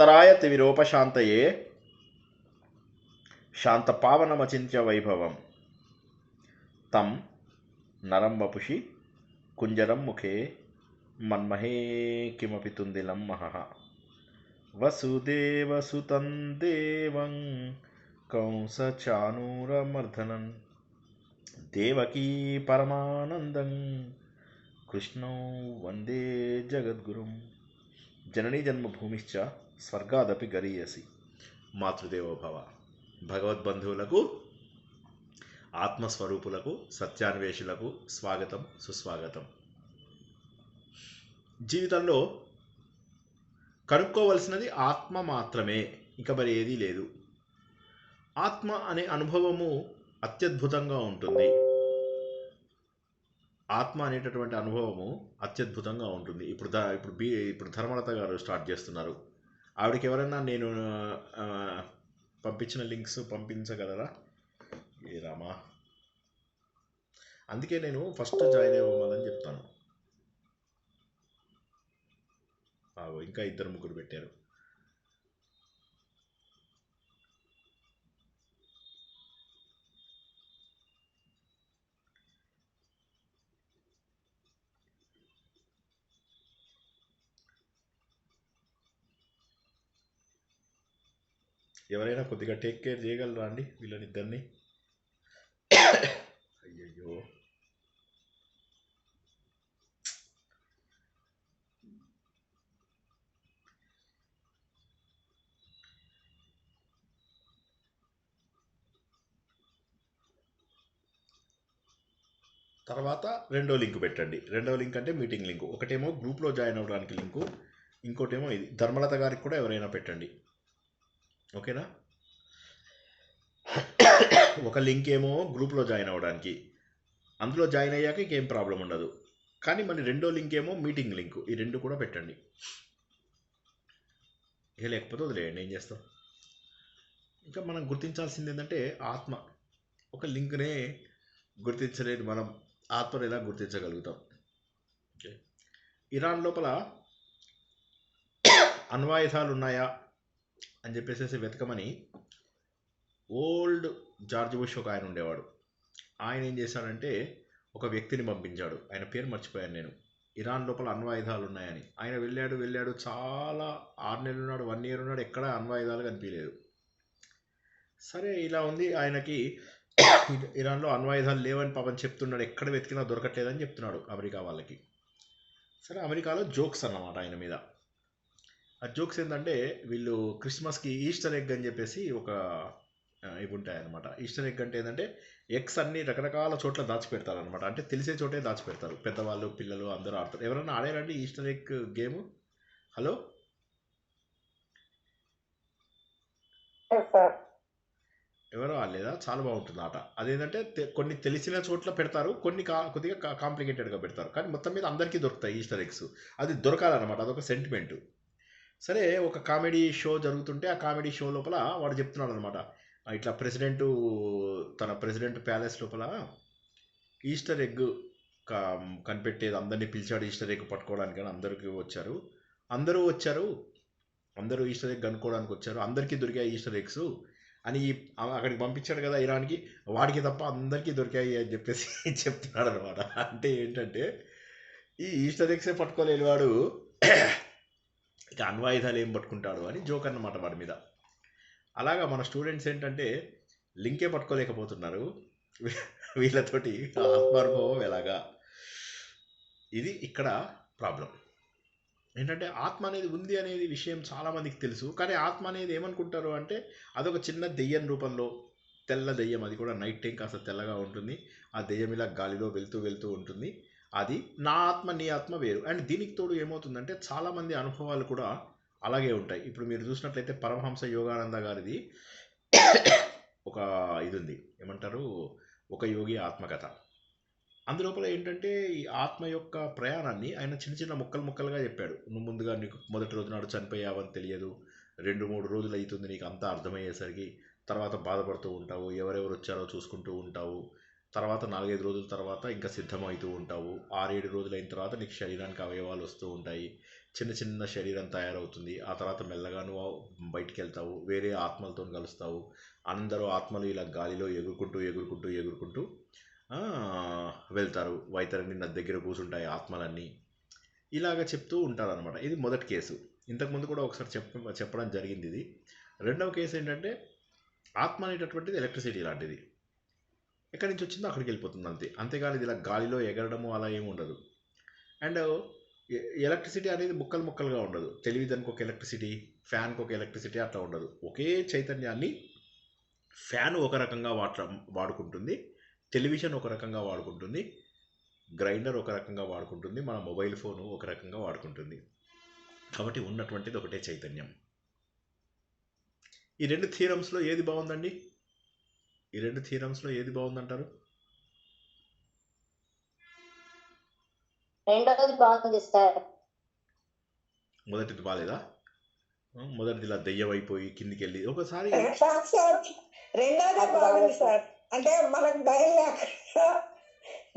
అంతరాయతివిరోపశాంతయే శాంతపావనమచింత్య వైభవం తం నరం వపుషి కుంజరం ముఖే మన్మహే కిమపి తుందిలం మహః వసుదేవసుతం దేవం కంసచానూరమర్దనం దేవకీ పరమానందం కృష్ణం వందే జగద్గురుం. జననీ జన్మభూమిశ్చ స్వర్గాదపి గరీయసి. మాతృదేవో భవ. భగవద్బంధువులకు, ఆత్మస్వరూపులకు, సత్యాన్వేషులకు స్వాగతం, సుస్వాగతం. జీవితంలో కనుక్కోవలసినది ఆత్మ మాత్రమే, ఇక మరి ఏదీ లేదు. ఆత్మ అనే అనుభవము అత్యద్భుతంగా ఉంటుంది. ఆత్మ అనేటటువంటి అనుభవము అత్యద్భుతంగా ఉంటుంది. ఇప్పుడు ధర్మలత గారు స్టార్ట్ చేస్తున్నారు. ఆవిడకి ఎవరైనా నేను పంపించిన లింక్స్ పంపించగలరా? ఏ రామా, అందుకే నేను ఫస్ట్ జాయిన్ అవ్వమని చెప్తాను. ఇంకా 2-3 పెట్టారు. ఎవరైనా కొద్దిగా టేక్ కేర్ చేయగలరా అండి వీళ్ళనిద్దరిని? అయ్యయ్యో, తర్వాత రెండో లింక్ పెట్టండి. రెండో లింక్ అంటే మీటింగ్ లింక్. ఒకటేమో గ్రూప్లో జాయిన్ అవ్వడానికి లింకు, ఇంకోటేమో ఇది. ధర్మలత గారికి కూడా ఎవరైనా పెట్టండి, ఓకేనా? ఒక లింక్ ఏమో గ్రూప్లో జాయిన్ అవ్వడానికి, అందులో జాయిన్ అయ్యాక ఇంకేం ప్రాబ్లం ఉండదు. కానీ మరి రెండో లింక్ ఏమో మీటింగ్ లింక్. ఈ రెండు కూడా పెట్టండి. ఇక లేకపోతే వదిలేయండి, ఏం చేస్తాం. ఇంకా మనం గుర్తించాల్సింది ఏంటంటే ఆత్మ. ఒక లింక్నే గుర్తించలేదు మనం, ఆత్మను ఎలా గుర్తించగలుగుతాం? ఓకే, ఇరాన్ లోపల అణ్వాయుధాలు ఉన్నాయా అని చెప్పేసి వెతకమని ఓల్డ్ జార్జ్ బుష్ ఒక ఆయన ఉండేవాడు. ఆయన ఏం చేశాడంటే ఒక వ్యక్తిని పంపించాడు. ఆయన పేరు మర్చిపోయాను నేను. ఇరాన్ లోపల అణ్వాయుధాలు ఉన్నాయని ఆయన వెళ్ళాడు. చాలా 6 నెలలు ఉన్నాడు, 1 year ఉన్నాడు, ఎక్కడ అణ్వాయుధాలు కనిపించలేదు. సరే, ఇలా ఉంది. ఆయనకి ఇరాన్లో అణ్వాయుధాలు లేవని పాపం చెప్తున్నాడు. ఎక్కడ వెతికినా దొరకట్లేదని చెప్తున్నాడు అమెరికా వాళ్ళకి. సరే, అమెరికాలో జోక్స్ అన్నమాట ఆయన మీద. ఆ జోక్స్ ఏంటంటే వీళ్ళు క్రిస్మస్కి ఈస్టర్ ఎగ్ అని చెప్పేసి ఒక ఇవి ఉంటాయన్నమాట. ఈస్టర్ ఎగ్ అంటే ఏంటంటే ఎగ్స్ అన్ని రకరకాల చోట్ల దాచిపెడతారనమాట. అంటే తెలిసే చోటే దాచిపెడతారు. పెద్దవాళ్ళు, పిల్లలు అందరూ ఆడతారు. ఎవరైనా ఆడారండి ఈస్టర్ ఎగ్ గేమ్? హలో, ఎవరో ఆడలేదా? చాలా బాగుంటుంది ఆట. అదేంటంటే కొన్ని తెలిసిన చోట్ల పెడతారు, కొన్ని కొద్దిగా కాంప్లికేటెడ్గా పెడతారు. కానీ మొత్తం మీద అందరికీ దొరుకుతాయి ఈస్టర్ ఎగ్స్. అది దొరకాలన్నమాట, అదొక సెంటిమెంటు. సరే, ఒక కామెడీ షో జరుగుతుంటే ఆ కామెడీ షో లోపల వాడు చెప్తున్నాడు అనమాట, ఇట్లా తన ప్రెసిడెంట్ ప్యాలెస్ లోపల ఈస్టర్ ఎగ్ కనిపెట్టేది అందరినీ పిలిచాడు. ఈస్టర్ ఎగ్ పట్టుకోవడానికి అని అందరూ వచ్చారు, అందరూ ఈస్టర్ ఎగ్ కనుక్కోవడానికి వచ్చారు, అందరికీ దొరికాయి ఈస్టర్ ఎగ్స్ అని అక్కడికి పంపించాడు కదా ఇరాన్కి. వాడికి తప్ప అందరికీ దొరికాయి అని చెప్పేసి చెప్తున్నాడు అనమాట. అంటే ఏంటంటే ఈ ఈస్టర్ ఎగ్సే పట్టుకోలేని వాడు ఇక అణ్వాయుధాలు ఏం పట్టుకుంటాడు అని జోక్ అన్నమాట వాడి మీద. అలాగా మన స్టూడెంట్స్ ఏంటంటే లింకే పట్టుకోలేకపోతున్నారు. వీళ్ళతోటి ఆత్మానుభవం ఎలాగా? ఇది ఇక్కడ ప్రాబ్లం. ఏంటంటే ఆత్మ అనేది ఉంది అనేది విషయం చాలామందికి తెలుసు. కానీ ఆత్మ అనేది ఏమనుకుంటారు అంటే అదొక చిన్న దెయ్యం రూపంలో, తెల్ల దెయ్యం. అది కూడా నైట్ టైం కాస్త తెల్లగా ఉంటుంది. ఆ దెయ్యం ఇలా గాలిలో వెళ్తూ ఉంటుంది. అది నా ఆత్మ, నీ ఆత్మ వేరు. అండ్ దీనికి తోడు ఏమవుతుందంటే చాలామంది అనుభవాలు కూడా అలాగే ఉంటాయి. ఇప్పుడు మీరు చూసినట్లయితే పరమహంస యోగానంద గారిది ఒక ఇది ఉంది, ఏమంటారు, ఒక యోగి ఆత్మకథ. అందులోపల ఏంటంటే ఈ ఆత్మ యొక్క ప్రయాణాన్ని ఆయన చిన్న చిన్న ముక్కలుగా చెప్పాడు. నువ్వు ముందుగా నీకు మొదటి రోజు నాడు చనిపోయావని తెలియదు, 2-3 రోజులు అవుతుంది నీకు అంతా అర్థమయ్యేసరికి, తర్వాత బాధపడుతూ ఉంటావు, ఎవరెవరు వచ్చారో చూసుకుంటూ ఉంటావు, తర్వాత 4-5 రోజుల తర్వాత ఇంకా సిద్ధమవుతూ ఉంటావు. 6-7 రోజులైన తర్వాత నీకు శరీరానికి అవయవాలు వస్తూ ఉంటాయి. చిన్న చిన్న శరీరం తయారవుతుంది. ఆ తర్వాత మెల్లగా నువ్వు బయటికి వెళ్తావు, వేరే ఆత్మలతో కలుస్తావు. అందరూ ఆత్మలు ఇలా గాలిలో ఎగురుకుంటూ ఎగురుకుంటూ ఎగురుకుంటూ వెళ్తారు. వైతరణి నది దగ్గర కూర్చుంటాయి ఆత్మలన్నీ. ఇలాగ చెప్తూ ఉంటారనమాట. ఇది మొదటి కేసు. ఇంతకుముందు కూడా ఒకసారి చెప్పడం జరిగింది ఇది. రెండవ కేసు ఏంటంటే, ఆత్మ అనేటటువంటిది ఎలక్ట్రిసిటీ లాంటిది. ఎక్కడి నుంచి వచ్చిందో అక్కడికి వెళ్ళిపోతుంది అంతే. అంతేగాని ఇది ఇలా గాలిలో ఎగరడము అలా ఏమి ఉండదు. అండ్ ఎలక్ట్రిసిటీ అనేది ముక్కలు ముక్కలుగా ఉండదు. టెలివిజన్కి ఒక ఎలక్ట్రిసిటీ, ఫ్యాన్కి ఒక ఎలక్ట్రిసిటీ అట్లా ఉండదు. ఒకే చైతన్యాన్ని ఫ్యాన్ ఒక రకంగా వాడుకుంటుంది, టెలివిజన్ ఒక రకంగా వాడుకుంటుంది, గ్రైండర్ ఒక రకంగా వాడుకుంటుంది, మన మొబైల్ ఫోను ఒక రకంగా వాడుకుంటుంది. కాబట్టి ఉన్నటువంటిది ఒకటే చైతన్యం. ఈ రెండు థియరమ్స్లో ఏది బాగుందండి? ఈ రెండు థియరమ్స్లో ఏది బాగుందంటారు? రెండోది బాగుంది సార్. మొదటిది బాలేదా? మొదటిది ఇలా దెయ్యం అయిపోయి కిందికి వెళ్ళి ఒకసారి. రెండోదే బాగుంది సార్. అంటే మనకు భయం లేకుండా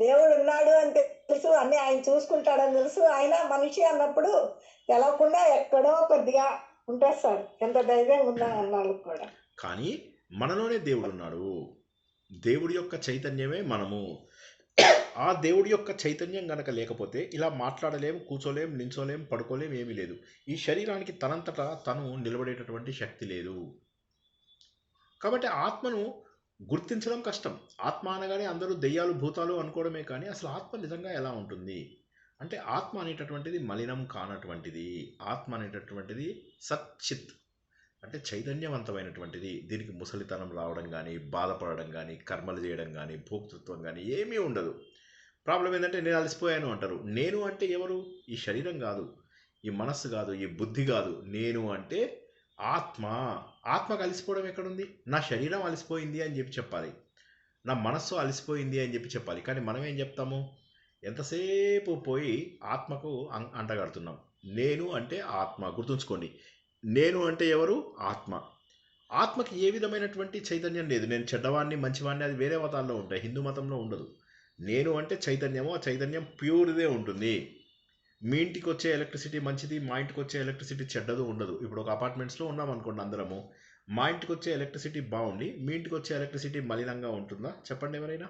దేవుడు ఉన్నాడు అని తెలుసు, అన్ని ఆయన చూసుకుంటాడని తెలుసు. ఆయన మనిషి అన్నప్పుడు తెలవకుండా ఎక్కడో కొద్దిగా ఉంటారు సార్. ఎంత ధైర్యం ఉందా అన్నాళ్ళు కూడా. కానీ మనలోనే దేవుడు ఉన్నాడు. దేవుడి యొక్క చైతన్యమే మనము. ఆ దేవుడి యొక్క చైతన్యం గనక లేకపోతే ఇలా మాట్లాడలేం, కూర్చోలేం, నించోలేం, పడుకోలేం, ఏమీ లేదు. ఈ శరీరానికి తనంతటా తను నిలబడేటటువంటి శక్తి లేదు. కాబట్టి ఆత్మను గుర్తించడం కష్టం. ఆత్మ అనగానే అందరూ దెయ్యాలు, భూతాలు అనుకోవడమే. కానీ అసలు ఆత్మ నిజంగా ఎలా ఉంటుంది అంటే, ఆత్మ అనేటటువంటిది మలినం కానటువంటిది. ఆత్మ అనేటటువంటిది సచ్చిత్, అంటే చైతన్యవంతమైనటువంటిది. దీనికి ముసలితనం రావడం కానీ, బాధపడడం కానీ, కర్మలు చేయడం కానీ, భోక్తృత్వం కానీ ఏమీ ఉండదు. ప్రాబ్లం ఏంటంటే, నేను అలసిపోయాను అంటారు. నేను అంటే ఎవరు? ఈ శరీరం కాదు, ఈ మనస్సు కాదు, ఈ బుద్ధి కాదు. నేను అంటే ఆత్మ. ఆత్మకు అలసిపోవడం ఎక్కడుంది? నా శరీరం అలసిపోయింది అని చెప్పి చెప్పాలి, నా మనస్సు అలసిపోయింది అని చెప్పి చెప్పాలి. కానీ మనం ఏం చెప్తాము? ఎంతసేపు పోయి ఆత్మకు అంటగడుతున్నాం. నేను అంటే ఆత్మ. గుర్తుంచుకోండి, నేను అంటే ఎవరు? ఆత్మ. ఆత్మకి ఏ విధమైనటువంటి చైతన్యం లేదు. నేను చెడ్డవాడిని, మంచివాడిని, అది వేరే మతాల్లో ఉంటాయి, హిందూ మతంలో ఉండదు. నేను అంటే చైతన్యము. ఆ చైతన్యం ప్యూర్దే ఉంటుంది. మీ ఇంటికి వచ్చే ఎలక్ట్రిసిటీ మంచిది, మా ఇంటికి వచ్చే ఎలక్ట్రిసిటీ చెడ్డదు ఉండదు. ఇప్పుడు ఒక అపార్ట్మెంట్స్లో ఉన్నాం అనుకోండి అందరము. మా ఇంటికి వచ్చే ఎలక్ట్రిసిటీ బాగుండి మీ ఇంటికి వచ్చే ఎలక్ట్రిసిటీ మలినంగా ఉంటుందా? చెప్పండి ఎవరైనా.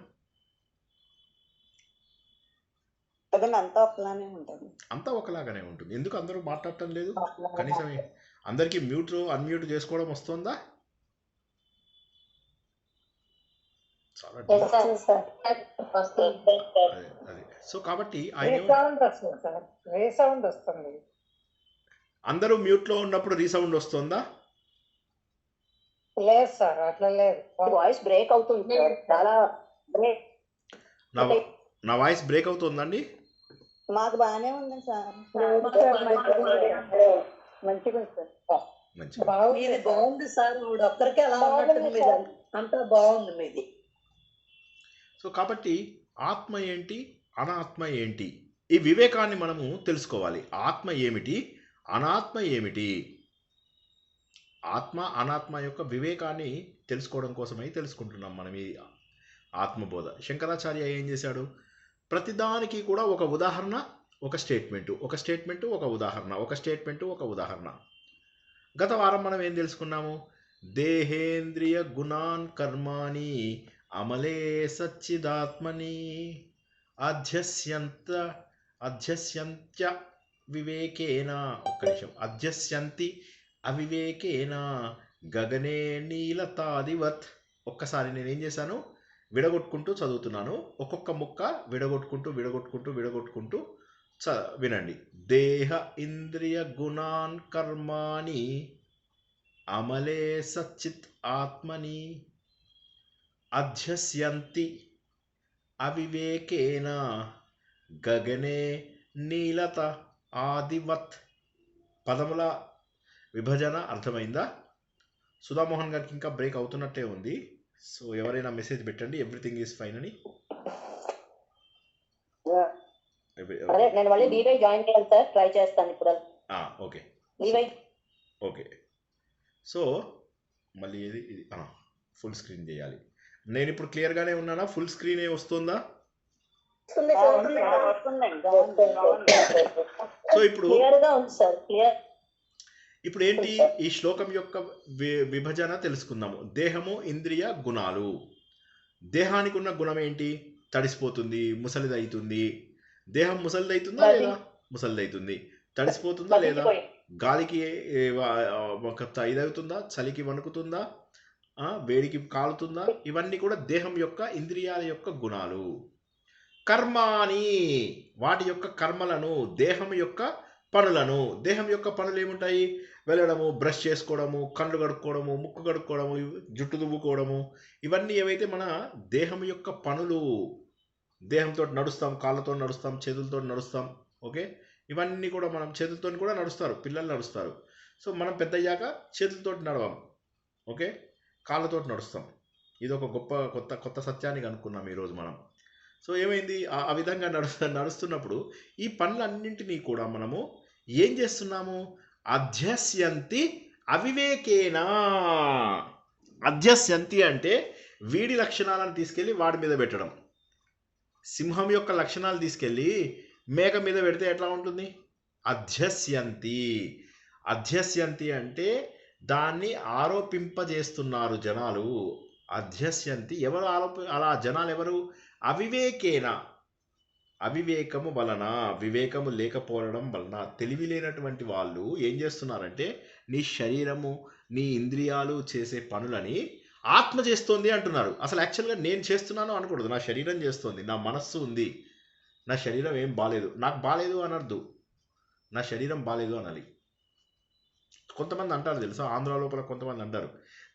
అంతా ఒకలానే ఉంటుంది. అంతా ఒకలాగానే ఉంటుంది. ఎందుకు అందరూ మాట్లాడటం లేదు? కనీసం అందరికీ మ్యూట్ అన్మ్యూట్ చేసుకోవడం వస్తుందా? సో కాబట్టి అందరూ మ్యూట్ లో ఉన్నప్పుడు రీసౌండ్ వస్తుందా? లేదు సార్, అట్లా లేదు. వాయిస్ బ్రేక్ అవుతుంది. చాలా నా వాయిస్ బ్రేక్ అవుతుందండి? మాకు బాగానే ఉంది సార్. మంచిగా బాగుంది సార్. ఒక్కరికి అలా ఉన్నట్టుంది, అంతా బాగుంది మీది. సో కాబట్టి ఆత్మ ఏంటి, అనాత్మ ఏంటి, ఈ వివేకాన్ని మనము తెలుసుకోవాలి. ఆత్మ ఏమిటి, అనాత్మ ఏమిటి? ఆత్మ అనాత్మ యొక్క వివేకాన్ని తెలుసుకోవడం కోసమై తెలుసుకుంటున్నాం మనం ఈ ఆత్మబోధ. శంకరాచార్య ఏం చేశాడు? ప్రతిదానికి కూడా ఒక ఉదాహరణ, ఒక స్టేట్మెంటు, ఒక స్టేట్మెంటు, ఒక ఉదాహరణ, ఒక స్టేట్మెంటు, ఒక ఉదాహరణ. గత వారం మనం ఏం తెలుసుకున్నాము? దేహేంద్రియ గుణాన్ కర్మాణి అమలే సచ్చిదాత్మని అధ్యస్యంత్య వివేకేన. ఒక్క నిమిషం. అధ్యస్యంతి అవివేకేన గగనే నీలతాదివత్. ఒక్కసారి నేనేం చేశాను? విడగొట్టుకుంటూ చదువుతున్నాను. ఒక్కొక్క ముక్క విడగొట్టుకుంటూ వినండి. దేహ ఇంద్రియ గుణాన్ కర్మాణి అమలే సచ్చిత్ ఆత్మని అధ్యస్యంతి అవివేకేన గగనే నీలత ఆదివత్. పదముల విభజన అర్థమైందా? సుధామోహన్ గారికి ఇంకా బ్రేక్ అవుతున్నట్టే ఉంది. సో ఎవరైనా మెసేజ్ పెట్టండి, ఎవ్రీథింగ్ ఈజ్ ఫైన్ అని. నేను మళ్ళీ డివై జాయిన్ చేయాలి సార్, ట్రై చేస్తాను ఇప్పుడు. Okay DY okay. సో మళ్ళీ ఇది ఫుల్ స్క్రీన్ చేయాలి. నేను ఇప్పుడు క్లియర్గానే ఉన్నానా? ఫుల్ స్క్రీనే వస్తుందా? వస్తుంది సో ఇప్పుడు క్లియర్ గా ఉంది సార్. క్లియర్ ఇప్పుడు ఏంటి ఈ శ్లోకం యొక్క విభజన తెలుసుకుందాము. దేహము, ఇంద్రియ, గుణాలు. దేహానికి ఉన్న గుణం ఏంటి? తడిసిపోతుంది, ముసలిదవుతుంది. దేహం ముసలిదవుతుందా లేదా? ముసలిదవుతుంది. తడిసిపోతుందా లేదా? గాలికి ఒక ఇదవుతుందా? చలికి వణుకుతుందా? వేడికి కాలుతుందా? ఇవన్నీ కూడా దేహం యొక్క ఇంద్రియాల యొక్క గుణాలు. కర్మాని, వాటి యొక్క కర్మలను, దేహం యొక్క పనులను. దేహం యొక్క పనులు ఏముంటాయి? వెళ్ళడము, బ్రష్ చేసుకోవడము, కళ్ళు కడుక్కోవడము, ముక్కు కడుక్కోవడము, జుట్టు దువ్వుకోవడము, ఇవన్నీ ఏవైతే మన దేహం యొక్క పనులు. దేహంతో నడుస్తాం, కాళ్ళతో నడుస్తాం, చేతులతో నడుస్తాం. ఓకే, ఇవన్నీ కూడా మనం చేతులతో కూడా నడుస్తారు, పిల్లలు నడుస్తారు. సో మనం పెద్దయ్యాక చేతులతో నడవం, ఓకే, కాళ్ళతో నడుస్తాం. ఇది ఒక గొప్ప కొత్త సత్యాన్ని కనుక్కున్నాం ఈరోజు మనం. సో ఏమైంది, ఆ విధంగా నడుస్తున్నప్పుడు ఈ పనులన్నింటినీ కూడా మనము ఏం చేస్తున్నాము? అధ్యస్యంతి అవివేకేనా. అధ్యస్యంతి అంటే వీడి లక్షణాలను తీసుకెళ్ళి వాడి మీద పెట్టడం. సింహం యొక్క లక్షణాలు తీసుకెళ్ళి మేక మీద పెడితే ఎట్లా ఉంటుంది? అధ్యస్యంతి. అధ్యస్యంతి అంటే దాన్ని ఆరోపింపజేస్తున్నారు జనాలు. అధ్యస్యంతి ఎవరు అలా జనాలు ఎవరు? అవివేకేన, అవివేకము వలన, వివేకము లేకపోవడం వలన, తెలివి లేనటువంటి వాళ్ళు ఏం చేస్తున్నారంటే నీ శరీరము, నీ ఇంద్రియాలు చేసే పనులని ఆత్మ చేస్తోంది అంటున్నారు. అసలు యాక్చువల్గా నేను చేస్తున్నాను అనకూడదు, నా శరీరం చేస్తోంది, నా మనస్సు ఉంది. నా శరీరం ఏం బాలేదు, నాకు బాలేదు అనద్దు, నా శరీరం బాలేదు అనాలి. కొంతమంది అంటారు తెలుసా, ఆంధ్ర లోపల కొంతమంది అంటారు,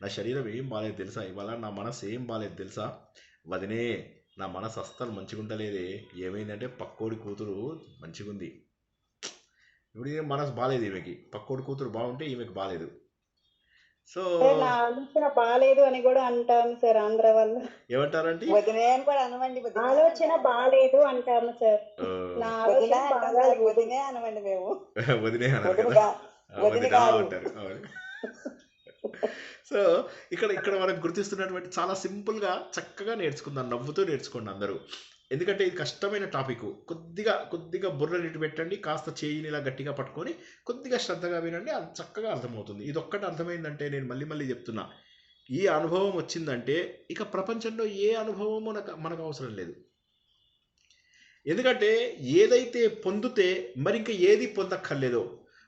నా శరీరం ఏం బాలేదు తెలుసా, ఇవాళ నా మనసు ఏం బాలేదు తెలుసా, వదినే నా మనసు అస్సలు మంచిగా ఉండలేదే, ఏమైందంటే పక్కోడి కూతురు మంచిగుంది. ఇప్పుడు ఈమె మనసు బాలేదు, ఈమెకి పక్కోడి కూతురు బాగుంటే ఈమెకి బాలేదు. సో నా ఆలోచన బాగాలేదు అని కూడా అంటాను సార్ ఆంధ్ర వాళ్ళు. ఏమంటారంటే ఆలోచన బాగాలేదు అంటాము సార్. నా ఆలోచన వదినే అనమండి మేము. వదినే అన్నారు కదా, వదినా అంటారు. సో ఇక్కడ మనం గుర్తిస్తున్నటువంటి చాలా సింపుల్గా చక్కగా నేర్చుకుందాం, నవ్వుతూ నేర్చుకోండి అందరూ. ఎందుకంటే ఇది కష్టమైన టాపిక్. కొద్దిగా బుర్ర నీటి పెట్టండి, కాస్త చేయిని ఇలా గట్టిగా పట్టుకొని కొద్దిగా శ్రద్ధగా వినండి, అది చక్కగా అర్థమవుతుంది. ఇది ఒక్కటి అర్థమైందంటే, నేను మళ్ళీ చెప్తున్నా, ఈ అనుభవం వచ్చిందంటే ఇక ప్రపంచంలో ఏ అనుభవము మనకు అవసరం లేదు. ఎందుకంటే ఏదైతే పొందితే మరి ఇంకా ఏది పొందక్కర్లేదో,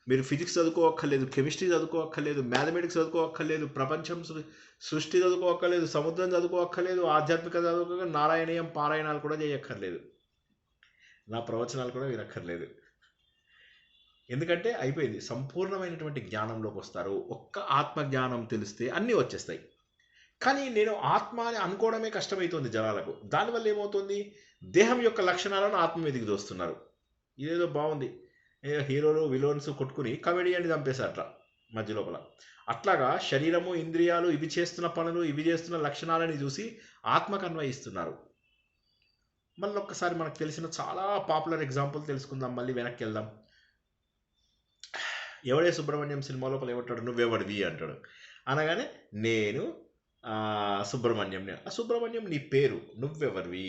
మీరు ఫిజిక్స్ చదువుకోవక్కర్లేదు, కెమిస్ట్రీ చదువుకోవక్కర్లేదు, మ్యాథమెటిక్స్ చదువుకోవక్కర్లేదు, ప్రపంచం సృష్టి చదువుకోవక్కర్లేదు, సముద్రం చదువుకోవక్కర్లేదు, ఆధ్యాత్మిక చదువుకో, నారాయణీయం పారాయణాలు కూడా చేయక్కర్లేదు, నా ప్రవచనాలు కూడా వినక్కర్లేదు. ఎందుకంటే అయిపోయింది, సంపూర్ణమైనటువంటి జ్ఞానంలోకి వస్తారు. ఒక్క ఆత్మజ్ఞానం తెలిస్తే అన్నీ వచ్చేస్తాయి. కానీ నేను ఆత్మ అని అనుకోవడమే కష్టమవుతుంది జనాలకు. దానివల్ల ఏమవుతుంది, దేహం యొక్క లక్షణాలను ఆత్మ మీదకి దోస్తున్నారు. ఇదేదో బాగుంది, హీరోలు విలోన్స్ కొట్టుకుని కమెడియన్ని చంపేశారట మధ్య లోపల. అట్లాగా శరీరము, ఇంద్రియాలు ఇవి చేస్తున్న పనులు, ఇవి చేస్తున్న లక్షణాలని చూసి ఆత్మకు అన్వయిస్తున్నారు. మళ్ళీ ఒక్కసారి మనకు తెలిసిన చాలా పాపులర్ ఎగ్జాంపుల్ తెలుసుకుందాం, మళ్ళీ వెనక్కి వెళ్దాం. ఎవడే సుబ్రహ్మణ్యం సినిమా లోపల ఏమంటాడు, నువ్వెవడివి అంటాడు. అనగానే నేను సుబ్రహ్మణ్యం. సుబ్రహ్మణ్యం నీ పేరు, నువ్వెవరివి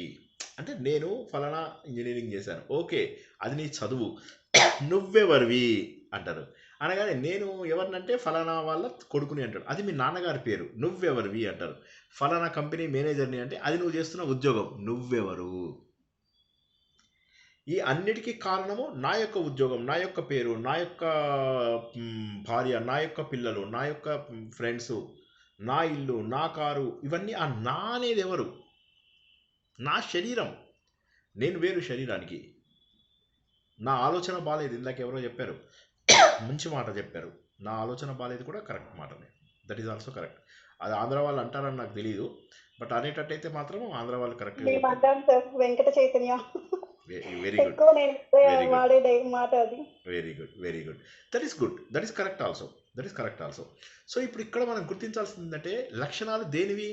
అంటే నేను ఫలానా ఇంజనీరింగ్ చేశాను. ఓకే, అది నీ చదువు, నువ్వెవరివి అంటారు. అనగానే నేను ఎవరినంటే ఫలానా వాళ్ళ కొడుకుని అంటాడు. అది మీ నాన్నగారి పేరు, నువ్వెవరివి అంటారు. ఫలానా కంపెనీ మేనేజర్ని అంటే అది నువ్వు చేస్తున్న ఉద్యోగం, నువ్వెవరు. ఈ అన్నిటికీ కారణము నా యొక్క ఉద్యోగం, నా యొక్క పేరు, నా యొక్క భార్య, నా యొక్క పిల్లలు, నా యొక్క ఫ్రెండ్స్, నా ఇల్లు, నా కారు, ఇవన్నీ. ఆ నా అనేది ఎవరు? నా శరీరం. నేను వేరు శరీరానికి. నా ఆలోచన బాలేదు, ఇందాక ఎవరో చెప్పారు, మంచి మాట చెప్పారు, నా ఆలోచన బాలేదు కూడా కరెక్ట్ మాటనే, దట్ ఈజ్ ఆల్సో కరెక్ట్. అది ఆంధ్ర వాళ్ళు అంటారని నాకు తెలియదు, బట్ అనేటట్టయితే మాత్రం ఆంధ్ర వాళ్ళు correct. Venkata Chaitanya very good, very good. That is good, that is correct also. So ఇప్పుడు ఇక్కడ మనం గుర్తించాల్సింది ఏంటంటే, లక్షణాలు దేనివి?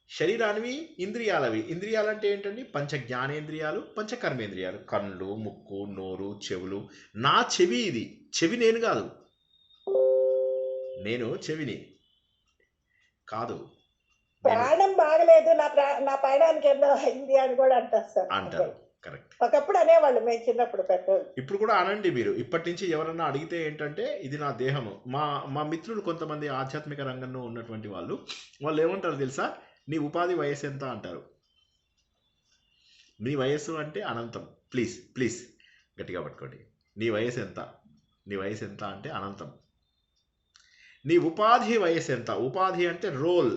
శరీరానివి, ఇంద్రియాలవి. ఇంద్రియాలంటే ఏంటండి? పంచ జ్ఞానేంద్రియాలు, పంచ కర్మేంద్రియాలు. కళ్ళు, ముక్కు, నోరు, చెవులు. నా చెవి, ఇది చెవి నేను కాదు, నేను చెవిని కాదు, ప్రాణం బాగలేదు, నా ప్రాణానికి ఏదో అయింది అని కూడా అంటారు సార్. అంటారు. కరెక్ట్. ఒకప్పుడు అనేవాళ్ళు మేము చిన్నప్పుడు పెద్దలు. ఇప్పుడు కూడా అనండి మీరు. ఇప్పటి నుంచి ఎవరన్నా అడిగితే ఏంటంటే ఇది నా దేహము. మా మిత్రులు కొంతమంది ఆధ్యాత్మిక రంగంలో ఉన్నటువంటి వాళ్ళు ఏమంటారు తెలుసా? నీ ఉపాధి వయసు ఎంత అంటారు. నీ వయస్సు అంటే అనంతం. ప్లీజ్ గట్టిగా పట్టుకోండి. నీ వయసు ఎంత? నీ వయసు ఎంత అంటే అనంతం. నీ ఉపాధి వయసు ఎంత? ఉపాధి అంటే రోల్,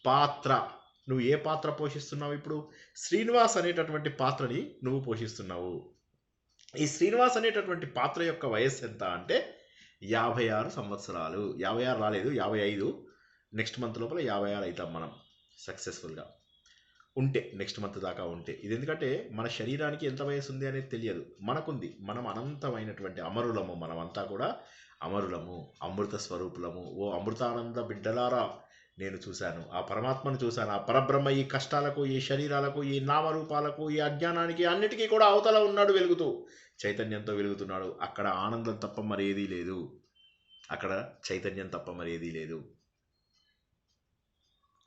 పాత్ర. నువ్వు ఏ పాత్ర పోషిస్తున్నావు? ఇప్పుడు శ్రీనివాస్ అనేటటువంటి పాత్రని నువ్వు పోషిస్తున్నావు. ఈ శ్రీనివాస్ అనేటటువంటి పాత్ర యొక్క వయస్సు ఎంత అంటే 56 సంవత్సరాలు. 56 రాలేదు, 55. నెక్స్ట్ మంత్ లోపల 56 అవుతాం మనం సక్సెస్ఫుల్గా ఉంటే, నెక్స్ట్ మంత్ దాకా ఉంటే. ఇది ఎందుకంటే మన శరీరానికి ఎంత వయసు ఉంది అనేది తెలియదు, మనకుంది. మనం అనంతమైనటువంటి అమరులము. మనమంతా కూడా అమరులము, అమృత స్వరూపులము. ఓ అమృతానంద బిడ్డలారా, నేను చూశాను, ఆ పరమాత్మను చూశాను. ఆ పరబ్రహ్మ ఈ కష్టాలకు, ఈ శరీరాలకు, ఈ నామరూపాలకు, ఈ అజ్ఞానానికి అన్నిటికీ కూడా అవతల ఉన్నాడు, వెలుగుతూ చైతన్యంతో వెలుగుతున్నాడు. అక్కడ ఆనందం తప్ప మరేదీ లేదు, అక్కడ చైతన్యం తప్ప మరేదీ లేదు.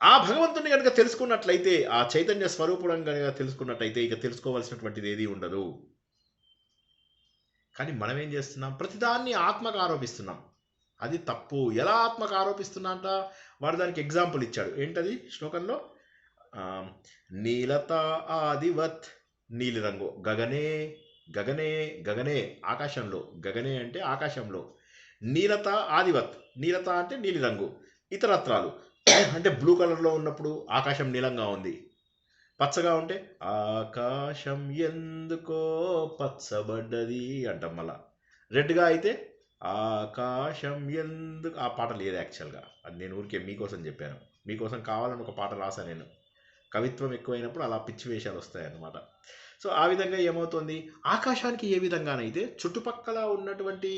ఆ భగవంతుని కనుక తెలుసుకున్నట్లయితే, ఆ చైతన్య స్వరూపుడం కనుక తెలుసుకున్నట్లయితే ఇక తెలుసుకోవాల్సినటువంటిది ఏదీ ఉండదు. కానీ మనం ఏం చేస్తున్నాం? ప్రతిదాన్ని ఆత్మకు ఆరోపిస్తున్నాం. అది తప్పు. ఎలా ఆత్మకు ఆరోపిస్తున్నా అంట? వాడు దానికి ఎగ్జాంపుల్ ఇచ్చాడు. ఏంటది శ్లోకంలో? నీలత ఆదివత్, నీలిరంగు. గగనే గగనే గగనే, ఆకాశంలో. గగనే అంటే ఆకాశంలో. నీలత ఆదివత్, నీలత అంటే నీలిరంగు. ఇతరత్రాలు అంటే బ్లూ కలర్లో ఉన్నప్పుడు ఆకాశం నీలంగా ఉంది. పచ్చగా ఉంటే ఆకాశం ఎందుకో పచ్చబడ్డది అంటాం. మళ్ళా రెడ్గా అయితే ఆకాశం ఎందుకు. ఆ పాట లేదు యాక్చువల్గా, అది నేను ఊరికే మీకోసం చెప్పాను. మీకోసం కావాలని ఒక పాట రాశాను నేను. కవిత్వం ఎక్కువైనప్పుడు అలా పిచ్చి వేషాలు వస్తాయన్నమాట. సో ఆ విధంగా ఏమవుతుంది? ఆకాశానికి ఏ విధంగానైతే చుట్టుపక్కల ఉన్నటువంటి